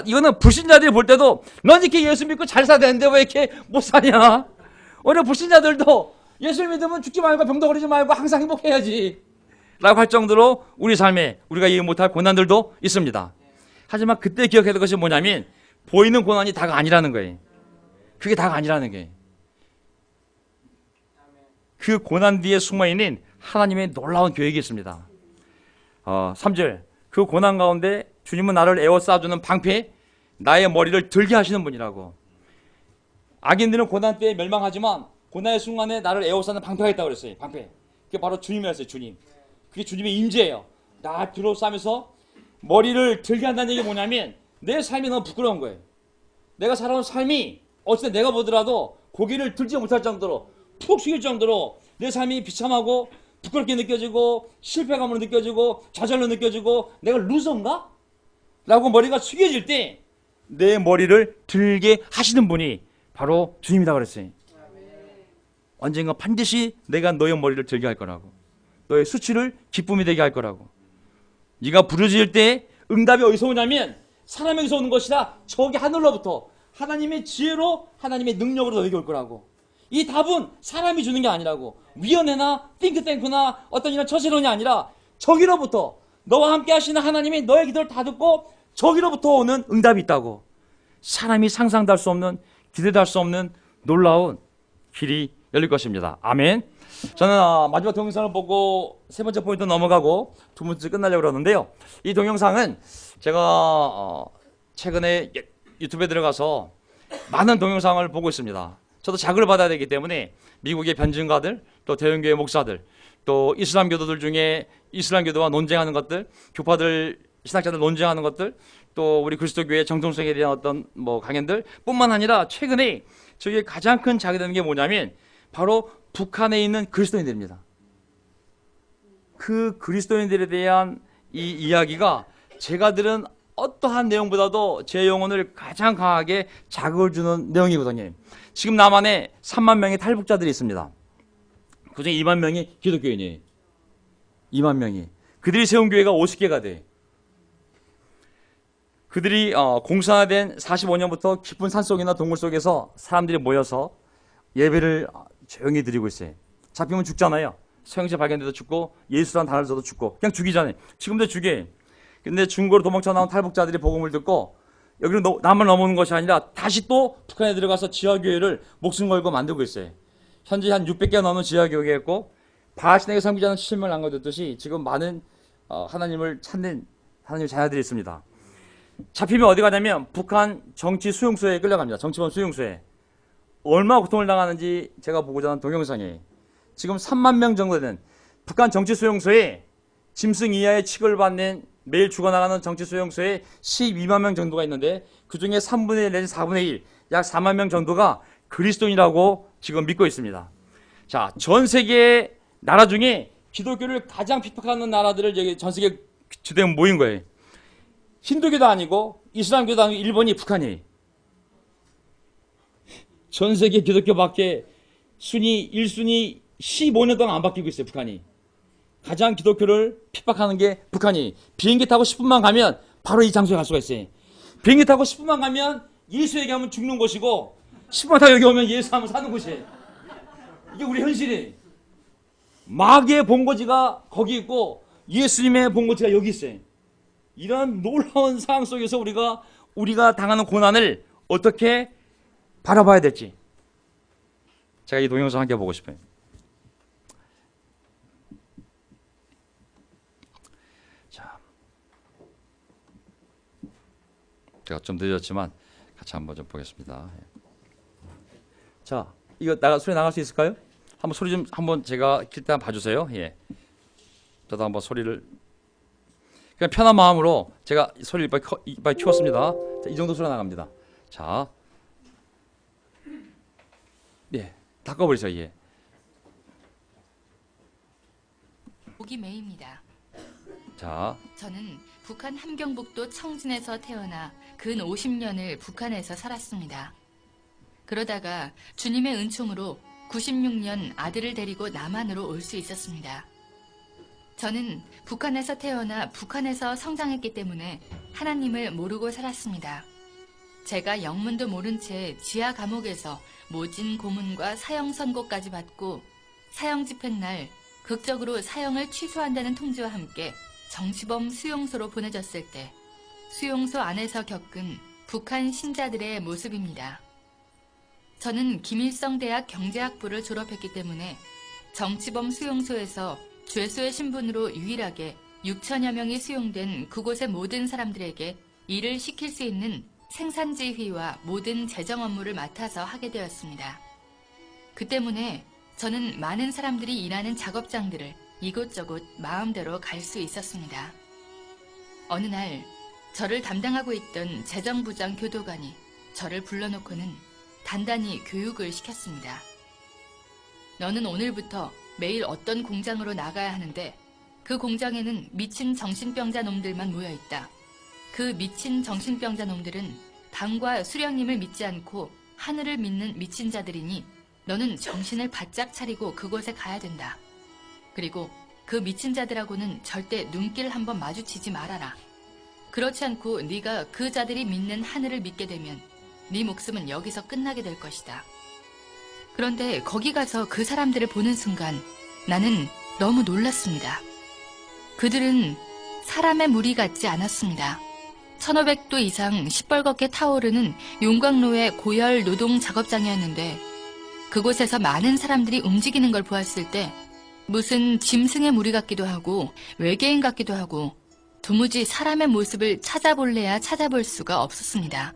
이거는 불신자들이 볼 때도 넌 이렇게 예수 믿고 잘 살아야 되는데 왜 이렇게 못 사냐? 오히려 불신자들도 예수 믿으면 죽지 말고 병도 걸리지 말고 항상 행복해야지 라고 할 정도로 우리 삶에 우리가 이해 못할 고난들도 있습니다. 하지만 그때 기억해야 될 것이 뭐냐면 보이는 고난이 다가 아니라는 거예요. 그게 다가 아니라는 게. 그 고난 뒤에 숨어있는 하나님의 놀라운 계획이 있습니다. 3절 그 고난 가운데 주님은 나를 에워싸주는 방패 나의 머리를 들게 하시는 분이라고. 악인들은 고난 때에 멸망하지만 고난의 순간에 나를 에워싸는 방패가 있다고 그랬어요. 방패. 그게 바로 주님이었어요. 주님. 그게 주님의 임재예요. 나 둘러싸면서 머리를 들게 한다는 얘기 뭐냐면 내 삶이 너무 부끄러운 거예요. 내가 살아온 삶이 어쨌든 내가 보더라도 고개를 들지 못할 정도로 푹 숙일 정도로 내 삶이 비참하고 부끄럽게 느껴지고 실패감으로 느껴지고 좌절로 느껴지고 내가 루저인가? 라고 머리가 숙여질 때 내 머리를 들게 하시는 분이 바로 주님이다 그랬어요. 언젠가 반드시 내가 너의 머리를 들게 할 거라고. 너의 수치를 기쁨이 되게 할 거라고. 네가 부르짖을 때 응답이 어디서 오냐면 사람에게서 오는 것이라 저기 하늘로부터 하나님의 지혜로 하나님의 능력으로 너에게 올 거라고. 이 답은 사람이 주는 게 아니라고. 위원회나 띵크탱크나 어떤 이런 처세론이 아니라 저기로부터 너와 함께 하시는 하나님이 너의 기도를 다 듣고 저기로부터 오는 응답이 있다고. 사람이 상상도 할 수 없는, 기대도 할 수 없는 놀라운 길이 열릴 것입니다. 아멘. 저는 마지막 동영상을 보고 세 번째 포인트 넘어가고 두 번째 끝나려고 그러는데요. 이 동영상은 제가 최근에 유튜브에 들어가서 많은 동영상을 보고 있습니다. 저도 자극을 받아야 되기 때문에 미국의 변증가들, 또 대형교회 목사들, 또 이슬람 교도들 중에 이슬람 교도와 논쟁하는 것들, 교파들, 신학자들 논쟁하는 것들, 또 우리 그리스도교의 정통성에 대한 어떤 강연들 뿐만 아니라 최근에 저희의 가장 큰 자극이 되는 게 뭐냐면 바로 북한에 있는 그리스도인들입니다. 그 그리스도인들에 대한 이 이야기가 제가 들은 어떠한 내용보다도 제 영혼을 가장 강하게 자극을 주는 내용이거든요. 지금 남한에 3만 명의 탈북자들이 있습니다. 그중에 2만 명이 기독교인이에요. 2만 명이. 그들이 세운 교회가 50개가 돼. 그들이 공산화된 45년부터 깊은 산속이나 동굴 속에서 사람들이 모여서 예배를 조용히 드리고 있어요. 잡히면 죽잖아요. 서영시 발견돼도 죽고 예수라는 단어를 써도 죽고 그냥 죽이잖아요. 지금도 죽여요. 근데 중국으로 도망쳐 나온 탈북자들이 복음을 듣고 여기로 남을 넘어오는 것이 아니라 다시 또 북한에 들어가서 지하교회를 목숨 걸고 만들고 있어요. 현재 한 600개 넘는 지하교회가 있고 바하신에게 섬기자는 70명을 남겨뒀듯이 지금 많은 하나님을 찾는 하나님의 자녀들이 있습니다. 잡히면 어디 가냐면 북한 정치 수용소에 끌려갑니다. 정치범 수용소에. 얼마나 고통을 당하는지 제가 보고자 하는 동영상이에요. 지금 3만 명 정도 되는 북한 정치 수용소에 짐승 이하의 취급을 받는 매일 죽어나가는 정치 수용소에 12만 명 정도가 있는데 그중에 3분의 1 내지 4분의 1, 약 4만 명 정도가 그리스도인이라고 지금 믿고 있습니다. 자, 전 세계 나라 중에 기독교를 가장 핍박하는 나라들을 여기 전 세계 주된 모인 거예요. 힌두교도 아니고 이슬람교도 아니고 일본이 북한이. 전 세계 기독교밖에 순위 1순위 15년 동안 안 바뀌고 있어요. 북한이. 가장 기독교를 핍박하는 게 북한이. 비행기 타고 10분만 가면 바로 이 장소에 갈 수가 있어요. 비행기 타고 10분만 가면 예수 얘기하면 죽는 곳이고 10분 타고 여기 오면 예수 하면 사는 곳이에요. 이게 우리 현실이에요. 마귀의 본거지가 거기 있고 예수님의 본거지가 여기 있어요. 이런 놀라운 상황 속에서 우리가 당하는 고난을 어떻게 바라봐야 될지 제가 이 동영상 함께 보고 싶어요. 자, 제가 좀 늦었지만 같이 한번 좀 보겠습니다. 자, 이거 소리 나갈 수 있을까요? 한번 소리 좀 한번 제가 킬 때 한번 봐주세요. 예, 저도 한번 소리를 그냥 편한 마음으로 제가 소리를 이빨 키웠습니다. 자, 이 정도 소리가 나갑니다. 자, 예, 다 꺼버리세요. 예. 목이 메입니다. 자, 저는 북한 함경북도 청진에서 태어나 근 50년을 북한에서 살았습니다. 그러다가 주님의 은총으로 96년 아들을 데리고 남한으로 올 수 있었습니다. 저는 북한에서 태어나 북한에서 성장했기 때문에 하나님을 모르고 살았습니다. 제가 영문도 모른 채 지하 감옥에서 모진 고문과 사형 선고까지 받고 사형 집행날 극적으로 사형을 취소한다는 통지와 함께 정치범 수용소로 보내졌을 때 수용소 안에서 겪은 북한 신자들의 모습입니다. 저는 김일성대학 경제학부를 졸업했기 때문에 정치범 수용소에서 죄수의 신분으로 유일하게 6천여 명이 수용된 그곳의 모든 사람들에게 일을 시킬 수 있는 생산지휘와 모든 재정 업무를 맡아서 하게 되었습니다. 그 때문에 저는 많은 사람들이 일하는 작업장들을 이곳저곳 마음대로 갈 수 있었습니다. 어느 날 저를 담당하고 있던 재정부장 교도관이 저를 불러놓고는 단단히 교육을 시켰습니다. 너는 오늘부터 매일 어떤 공장으로 나가야 하는데 그 공장에는 미친 정신병자 놈들만 모여있다. 그 미친 정신병자 놈들은 당과 수령님을 믿지 않고 하늘을 믿는 미친 자들이니 너는 정신을 바짝 차리고 그곳에 가야 된다. 그리고 그 미친 자들하고는 절대 눈길 한번 마주치지 말아라. 그렇지 않고 네가 그 자들이 믿는 하늘을 믿게 되면 네 목숨은 여기서 끝나게 될 것이다. 그런데 거기 가서 그 사람들을 보는 순간 나는 너무 놀랐습니다. 그들은 사람의 무리 같지 않았습니다. 1500도 이상 시뻘겋게 타오르는 용광로의 고열 노동 작업장이었는데 그곳에서 많은 사람들이 움직이는 걸 보았을 때 무슨 짐승의 무리 같기도 하고 외계인 같기도 하고 도무지 사람의 모습을 찾아볼래야 찾아볼 수가 없었습니다.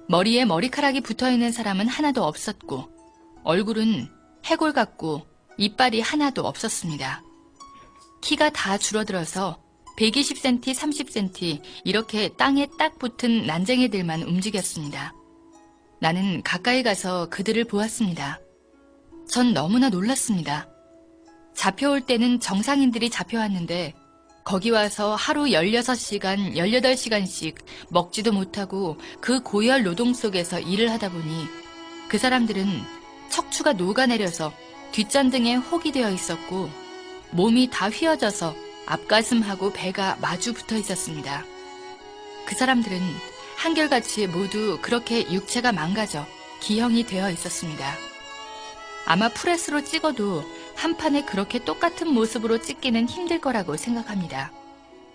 머리에 머리카락이 붙어있는 사람은 하나도 없었고 얼굴은 해골 같고 이빨이 하나도 없었습니다. 키가 다 줄어들어서 120cm, 30cm 이렇게 땅에 딱 붙은 난쟁이들만 움직였습니다. 나는 가까이 가서 그들을 보았습니다. 전 너무나 놀랐습니다. 잡혀올 때는 정상인들이 잡혀왔는데 거기 와서 하루 16시간, 18시간씩 먹지도 못하고 그 고열 노동 속에서 일을 하다 보니 그 사람들은 척추가 녹아내려서 뒷잔등에 혹이 되어 있었고 몸이 다 휘어져서 앞가슴하고 배가 마주 붙어 있었습니다. 그 사람들은 한결같이 모두 그렇게 육체가 망가져 기형이 되어 있었습니다. 아마 프레스로 찍어도 한 판에 그렇게 똑같은 모습으로 찍기는 힘들 거라고 생각합니다.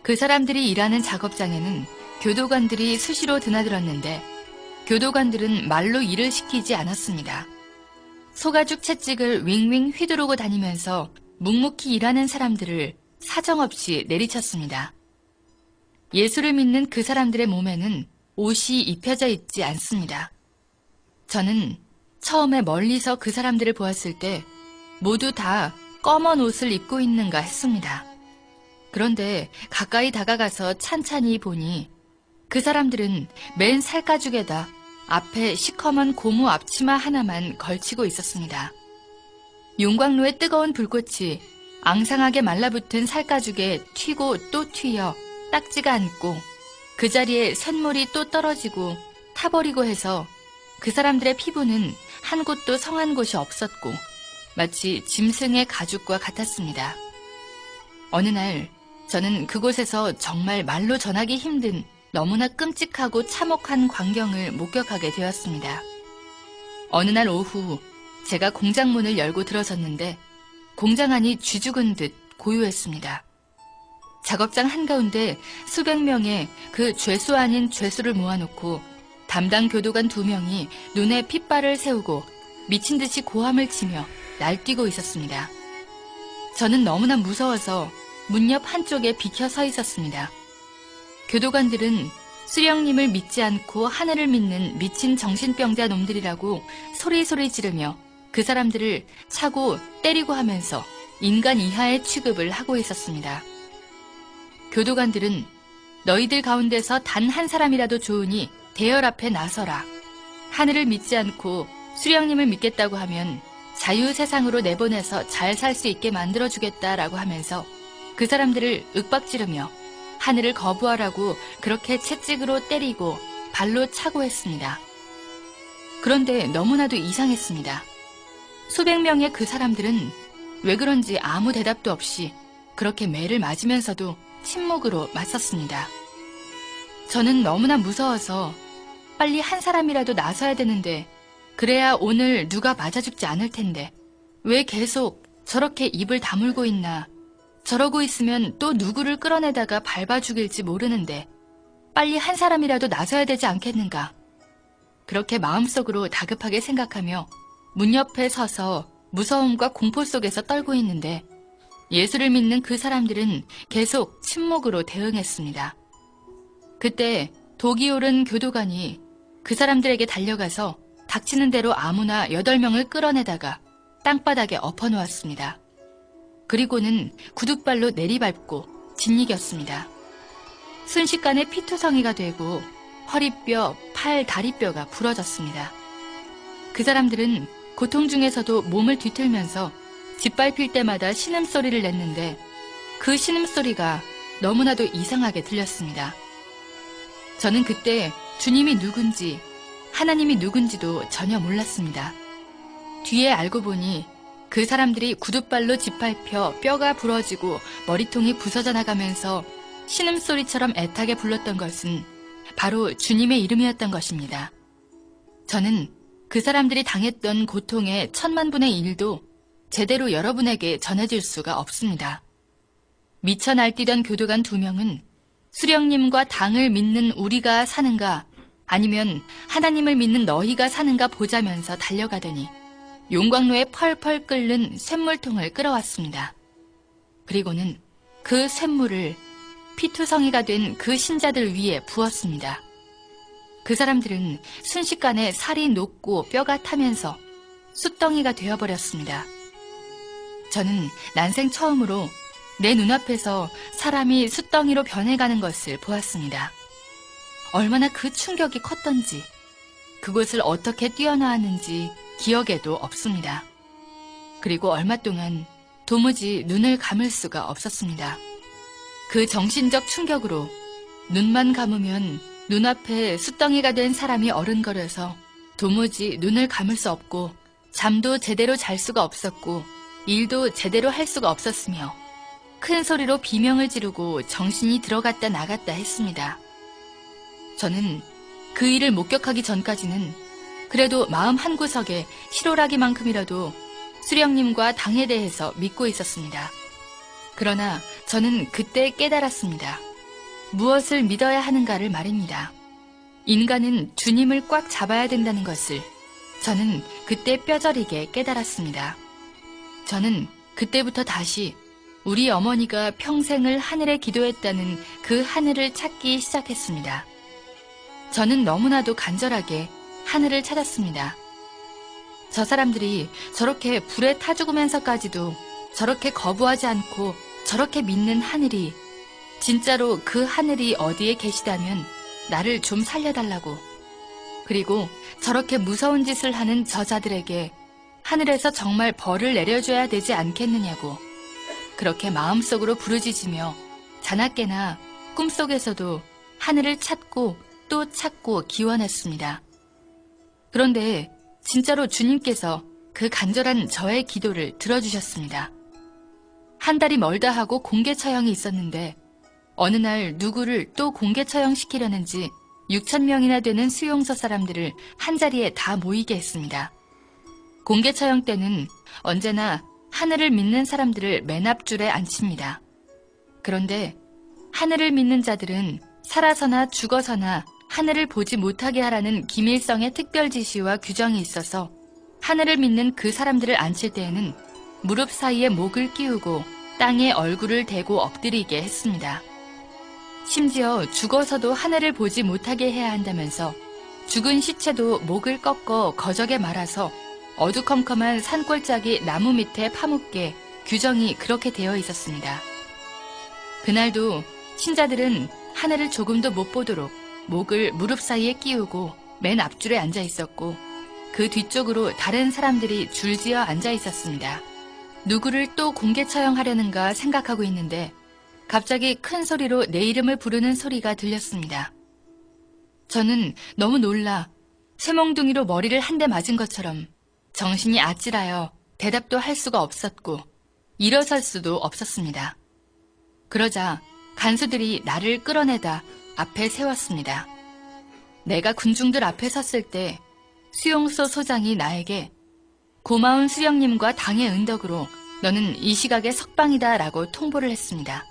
그 사람들이 일하는 작업장에는 교도관들이 수시로 드나들었는데 교도관들은 말로 일을 시키지 않았습니다. 소가죽 채찍을 윙윙 휘두르고 다니면서 묵묵히 일하는 사람들을 사정없이 내리쳤습니다. 예수를 믿는 그 사람들의 몸에는 옷이 입혀져 있지 않습니다. 저는 처음에 멀리서 그 사람들을 보았을 때 모두 다 검은 옷을 입고 있는가 했습니다. 그런데 가까이 다가가서 찬찬히 보니 그 사람들은 맨 살가죽에다 앞에 시커먼 고무 앞치마 하나만 걸치고 있었습니다. 용광로의 뜨거운 불꽃이 앙상하게 말라붙은 살가죽에 튀고 또 튀어 딱지가 않고 그 자리에 쇳물이 또 떨어지고 타버리고 해서 그 사람들의 피부는 한 곳도 성한 곳이 없었고 마치 짐승의 가죽과 같았습니다. 어느 날 저는 그곳에서 정말 말로 전하기 힘든 너무나 끔찍하고 참혹한 광경을 목격하게 되었습니다. 어느 날 오후 제가 공장 문을 열고 들어섰는데 공장 안이 쥐죽은 듯 고요했습니다. 작업장 한가운데 수백 명의 그 죄수 아닌 죄수를 모아놓고 담당 교도관 2명이 눈에 핏발을 세우고 미친 듯이 고함을 치며 날뛰고 있었습니다. 저는 너무나 무서워서 문 옆 한쪽에 비켜 서 있었습니다. 교도관들은 수령님을 믿지 않고 하늘을 믿는 미친 정신병자 놈들이라고 소리소리 지르며 그 사람들을 차고 때리고 하면서 인간 이하의 취급을 하고 있었습니다. 교도관들은 너희들 가운데서 단 한 사람이라도 좋으니 대열 앞에 나서라. 하늘을 믿지 않고 수령님을 믿겠다고 하면 자유 세상으로 내보내서 잘 살 수 있게 만들어주겠다라고 하면서 그 사람들을 윽박지르며 하늘을 거부하라고 그렇게 채찍으로 때리고 발로 차고 했습니다. 그런데 너무나도 이상했습니다. 수백 명의 그 사람들은 왜 그런지 아무 대답도 없이 그렇게 매를 맞으면서도 침묵으로 맞섰습니다. 저는 너무나 무서워서 빨리 한 사람이라도 나서야 되는데 그래야 오늘 누가 맞아 죽지 않을 텐데 왜 계속 저렇게 입을 다물고 있나. 저러고 있으면 또 누구를 끌어내다가 밟아 죽일지 모르는데 빨리 한 사람이라도 나서야 되지 않겠는가. 그렇게 마음속으로 다급하게 생각하며 문 옆에 서서 무서움과 공포 속에서 떨고 있는데 예수를 믿는 그 사람들은 계속 침묵으로 대응했습니다. 그때 독이 오른 교도관이 그 사람들에게 달려가서 닥치는 대로 아무나 8명을 끌어내다가 땅바닥에 엎어놓았습니다. 그리고는 구둣발로 내리밟고 짓이겼습니다. 순식간에 피투성이가 되고 허리뼈, 팔, 다리뼈가 부러졌습니다. 그 사람들은 고통 중에서도 몸을 뒤틀면서 짓밟힐 때마다 신음소리를 냈는데 그 신음소리가 너무나도 이상하게 들렸습니다. 저는 그때 주님이 누군지 하나님이 누군지도 전혀 몰랐습니다. 뒤에 알고 보니 그 사람들이 구둣발로 짓밟혀 뼈가 부러지고 머리통이 부서져 나가면서 신음소리처럼 애타게 불렀던 것은 바로 주님의 이름이었던 것입니다. 저는 그 사람들이 당했던 고통의 10,000,000분의 1도 제대로 여러분에게 전해줄 수가 없습니다. 미쳐 날뛰던 교도관 2명은 수령님과 당을 믿는 우리가 사는가 아니면 하나님을 믿는 너희가 사는가 보자면서 달려가더니 용광로에 펄펄 끓는 쇳물통을 끌어왔습니다. 그리고는 그 쇳물을 피투성이가 된 그 신자들 위에 부었습니다. 그 사람들은 순식간에 살이 녹고 뼈가 타면서 숯덩이가 되어버렸습니다. 저는 난생 처음으로 내 눈앞에서 사람이 숯덩이로 변해가는 것을 보았습니다. 얼마나 그 충격이 컸던지, 그곳을 어떻게 뛰어나왔는지 기억에도 없습니다. 그리고 얼마 동안 도무지 눈을 감을 수가 없었습니다. 그 정신적 충격으로 눈만 감으면 눈앞에 숯덩이가 된 사람이 어른거려서 도무지 눈을 감을 수 없고 잠도 제대로 잘 수가 없었고 일도 제대로 할 수가 없었으며 큰 소리로 비명을 지르고 정신이 들어갔다 나갔다 했습니다. 저는 그 일을 목격하기 전까지는 그래도 마음 한구석에 실오라기만큼이라도 수령님과 당에 대해서 믿고 있었습니다. 그러나 저는 그때 깨달았습니다. 무엇을 믿어야 하는가를 말입니다. 인간은 주님을 꽉 잡아야 된다는 것을 저는 그때 뼈저리게 깨달았습니다. 저는 그때부터 다시 우리 어머니가 평생을 하늘에 기도했다는 그 하늘을 찾기 시작했습니다. 저는 너무나도 간절하게 하늘을 찾았습니다. 저 사람들이 저렇게 불에 타 죽으면서까지도 저렇게 거부하지 않고 저렇게 믿는 하늘이 진짜로 그 하늘이 어디에 계시다면 나를 좀 살려달라고, 그리고 저렇게 무서운 짓을 하는 저자들에게 하늘에서 정말 벌을 내려줘야 되지 않겠느냐고 그렇게 마음속으로 부르짖으며 자나깨나 꿈속에서도 하늘을 찾고 또 찾고 기원했습니다. 그런데 진짜로 주님께서 그 간절한 저의 기도를 들어주셨습니다. 한 달이 멀다 하고 공개 처형이 있었는데 어느 날 누구를 또 공개 처형시키려는지 6,000명이나 되는 수용소 사람들을 한자리에 다 모이게 했습니다. 공개 처형 때는 언제나 하늘을 믿는 사람들을 맨 앞줄에 앉힙니다. 그런데 하늘을 믿는 자들은 살아서나 죽어서나 하늘을 보지 못하게 하라는 김일성의 특별 지시와 규정이 있어서 하늘을 믿는 그 사람들을 앉힐 때에는 무릎 사이에 목을 끼우고 땅에 얼굴을 대고 엎드리게 했습니다. 심지어 죽어서도 하늘을 보지 못하게 해야 한다면서 죽은 시체도 목을 꺾어 거적에 말아서 어두컴컴한 산골짜기 나무 밑에 파묻게 규정이 그렇게 되어 있었습니다. 그날도 신자들은 하늘을 조금도 못 보도록 목을 무릎 사이에 끼우고 맨 앞줄에 앉아 있었고 그 뒤쪽으로 다른 사람들이 줄지어 앉아 있었습니다. 누구를 또 공개 처형하려는가 생각하고 있는데 갑자기 큰 소리로 내 이름을 부르는 소리가 들렸습니다. 저는 너무 놀라 쇠몽둥이로 머리를 한 대 맞은 것처럼 정신이 아찔하여 대답도 할 수가 없었고 일어설 수도 없었습니다. 그러자 간수들이 나를 끌어내다 앞에 세웠습니다. 내가 군중들 앞에 섰을 때 수용소 소장이 나에게 고마운 수령님과 당의 은덕으로 너는 이 시각에 석방이다 라고 통보를 했습니다.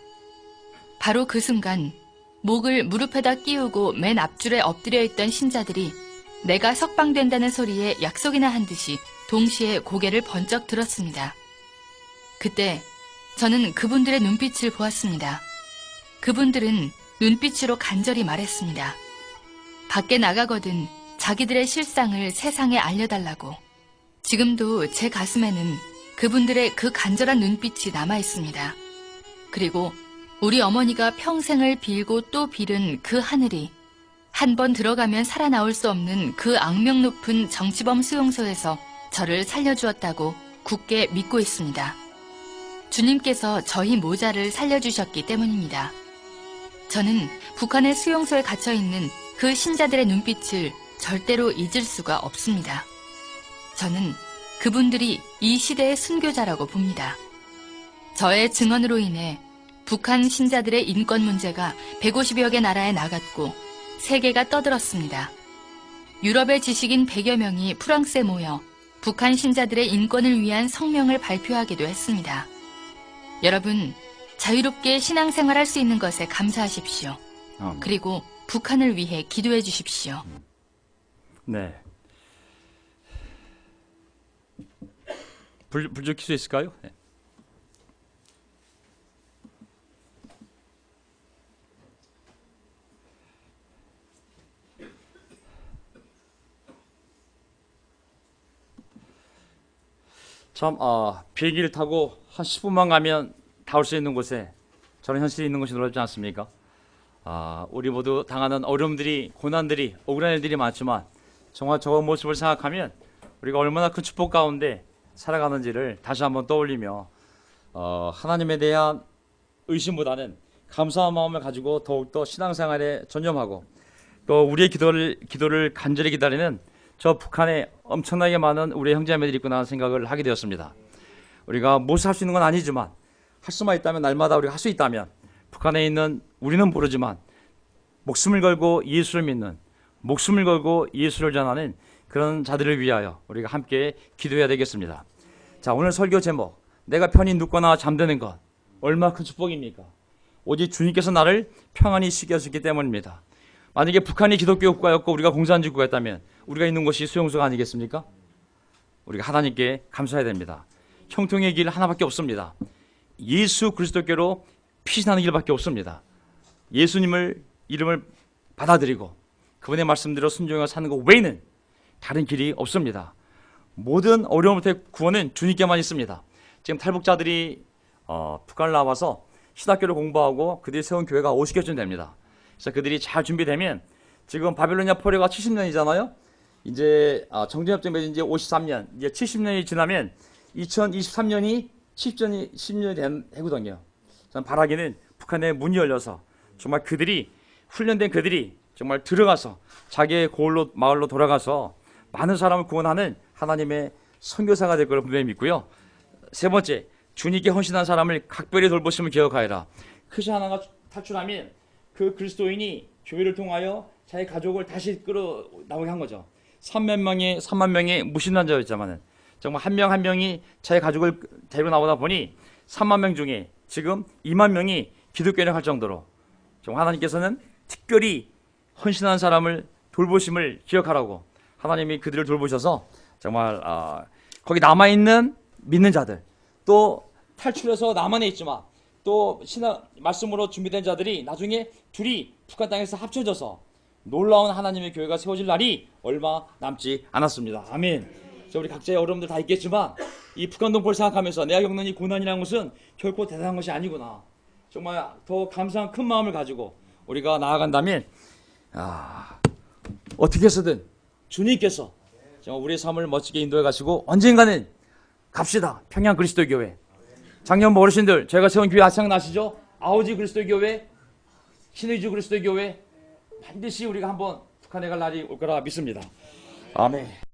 바로 그 순간 목을 무릎에다 끼우고 맨 앞줄에 엎드려 있던 신자들이 내가 석방된다는 소리에 약속이나 한 듯이 동시에 고개를 번쩍 들었습니다. 그때 저는 그분들의 눈빛을 보았습니다. 그분들은 눈빛으로 간절히 말했습니다. 밖에 나가거든 자기들의 실상을 세상에 알려달라고. 지금도 제 가슴에는 그분들의 그 간절한 눈빛이 남아 있습니다. 그리고 우리 어머니가 평생을 빌고 또 빌은 그 하늘이 한 번 들어가면 살아나올 수 없는 그 악명 높은 정치범 수용소에서 저를 살려주었다고 굳게 믿고 있습니다. 주님께서 저희 모자를 살려주셨기 때문입니다. 저는 북한의 수용소에 갇혀있는 그 신자들의 눈빛을 절대로 잊을 수가 없습니다. 저는 그분들이 이 시대의 순교자라고 봅니다. 저의 증언으로 인해 북한 신자들의 인권 문제가 150여 개 나라에 나갔고 세계가 떠들었습니다. 유럽의 지식인 100여 명이 프랑스에 모여 북한 신자들의 인권을 위한 성명을 발표하기도 했습니다. 여러분, 자유롭게 신앙생활할 수 있는 것에 감사하십시오. 그리고 북한을 위해 기도해 주십시오. 네. 불 좀 켤 수 있을까요? 네. 참, 비행기를 타고 한 10분만 가면 닿을 수 있는 곳에 저런 현실이 있는 것이 놀랍지 않습니까? 우리 모두 당하는 어려움들이, 고난들이, 억울한 일들이 많지만 정말 저 모습을 생각하면 우리가 얼마나 큰 축복 가운데 살아가는지를 다시 한번 떠올리며 하나님에 대한 의심보다는 감사한 마음을 가지고 더욱더 신앙생활에 전념하고 또 우리의 기도를 간절히 기다리는 저 북한에 엄청나게 많은 우리의 형제자매들이 있구나 생각을 하게 되었습니다. 우리가 무엇을 할 수 있는 건 아니지만 할 수만 있다면 날마다 우리가 할 수 있다면 북한에 있는 우리는 모르지만 목숨을 걸고 예수를 믿는, 목숨을 걸고 예수를 전하는 그런 자들을 위하여 우리가 함께 기도해야 되겠습니다. 자, 오늘 설교 제목, 내가 편히 눕거나 잠드는 것 얼마나 큰 축복입니까? 오직 주님께서 나를 평안히 쉬게 하셨기 때문입니다. 만약에 북한이 기독교 국가였고 우리가 공산주의 국가였다면 우리가 있는 곳이 수용소가 아니겠습니까? 우리가 하나님께 감사해야 됩니다. 형통의 길 하나밖에 없습니다. 예수 그리스도께로 피신하는 길밖에 없습니다. 예수님을 이름을 받아들이고 그분의 말씀대로 순종하여 사는 것 외에는 다른 길이 없습니다. 모든 어려움부터의 구원은 주님께만 있습니다. 지금 탈북자들이 북한을 나와서 신학교를 공부하고 그들이 세운 교회가 50개쯤 됩니다. 그래서 그들이 잘 준비되면 지금 바빌로니아 포로가 70년이잖아요. 이제 정전협정 맺은 지 53년, 이제 70년이 지나면 2023년이 10년이 된 해거든요. 저는 바라기는 북한의 문이 열려서 정말 그들이 훈련된 그들이 정말 들어가서 자기의 고을로 마을로 돌아가서 많은 사람을 구원하는 하나님의 선교사가 될 것을 분명히 믿고요. 세 번째, 주님께 헌신한 사람을 각별히 돌보심을 기억하여라. 크리스천 하나가 탈출하면 그 그리스도인이 교회를 통하여 자기 가족을 다시 끌어 나오게 한 거죠. 3만 명의 무신론자였지만은 정말 한 명 한 명이 자기 가족을 데리고 나오다 보니 3만 명 중에 지금 2만 명이 기독교인을 할 정도로 정말 하나님께서는 특별히 헌신한 사람을 돌보심을 기억하라고 하나님이 그들을 돌보셔서 정말 거기 남아있는 믿는 자들 또 탈출해서 남한에 있지만 또 신앙 말씀으로 준비된 자들이 나중에 둘이 북한 땅에서 합쳐져서 놀라운 하나님의 교회가 세워질 날이 얼마 남지 않았습니다. 아멘. 우리 각자의 어려움들 다 있겠지만 이 북한 동포를 생각하면서 내가 겪는 이 고난이라는 것은 결코 대단한 것이 아니구나. 정말 더 감사한 큰 마음을 가지고 우리가 나아간다면 어떻게 해서든 주님께서 정말 우리의 삶을 멋지게 인도해 가시고 언젠가는 갑시다. 평양 그리스도교회. 작년 어르신들 제가 세운 교회 생각나시죠? 아우지 그리스도교회, 신의주 그리스도교회 반드시 우리가 한번 북한에 갈 날이 올 거라 믿습니다. 아멘.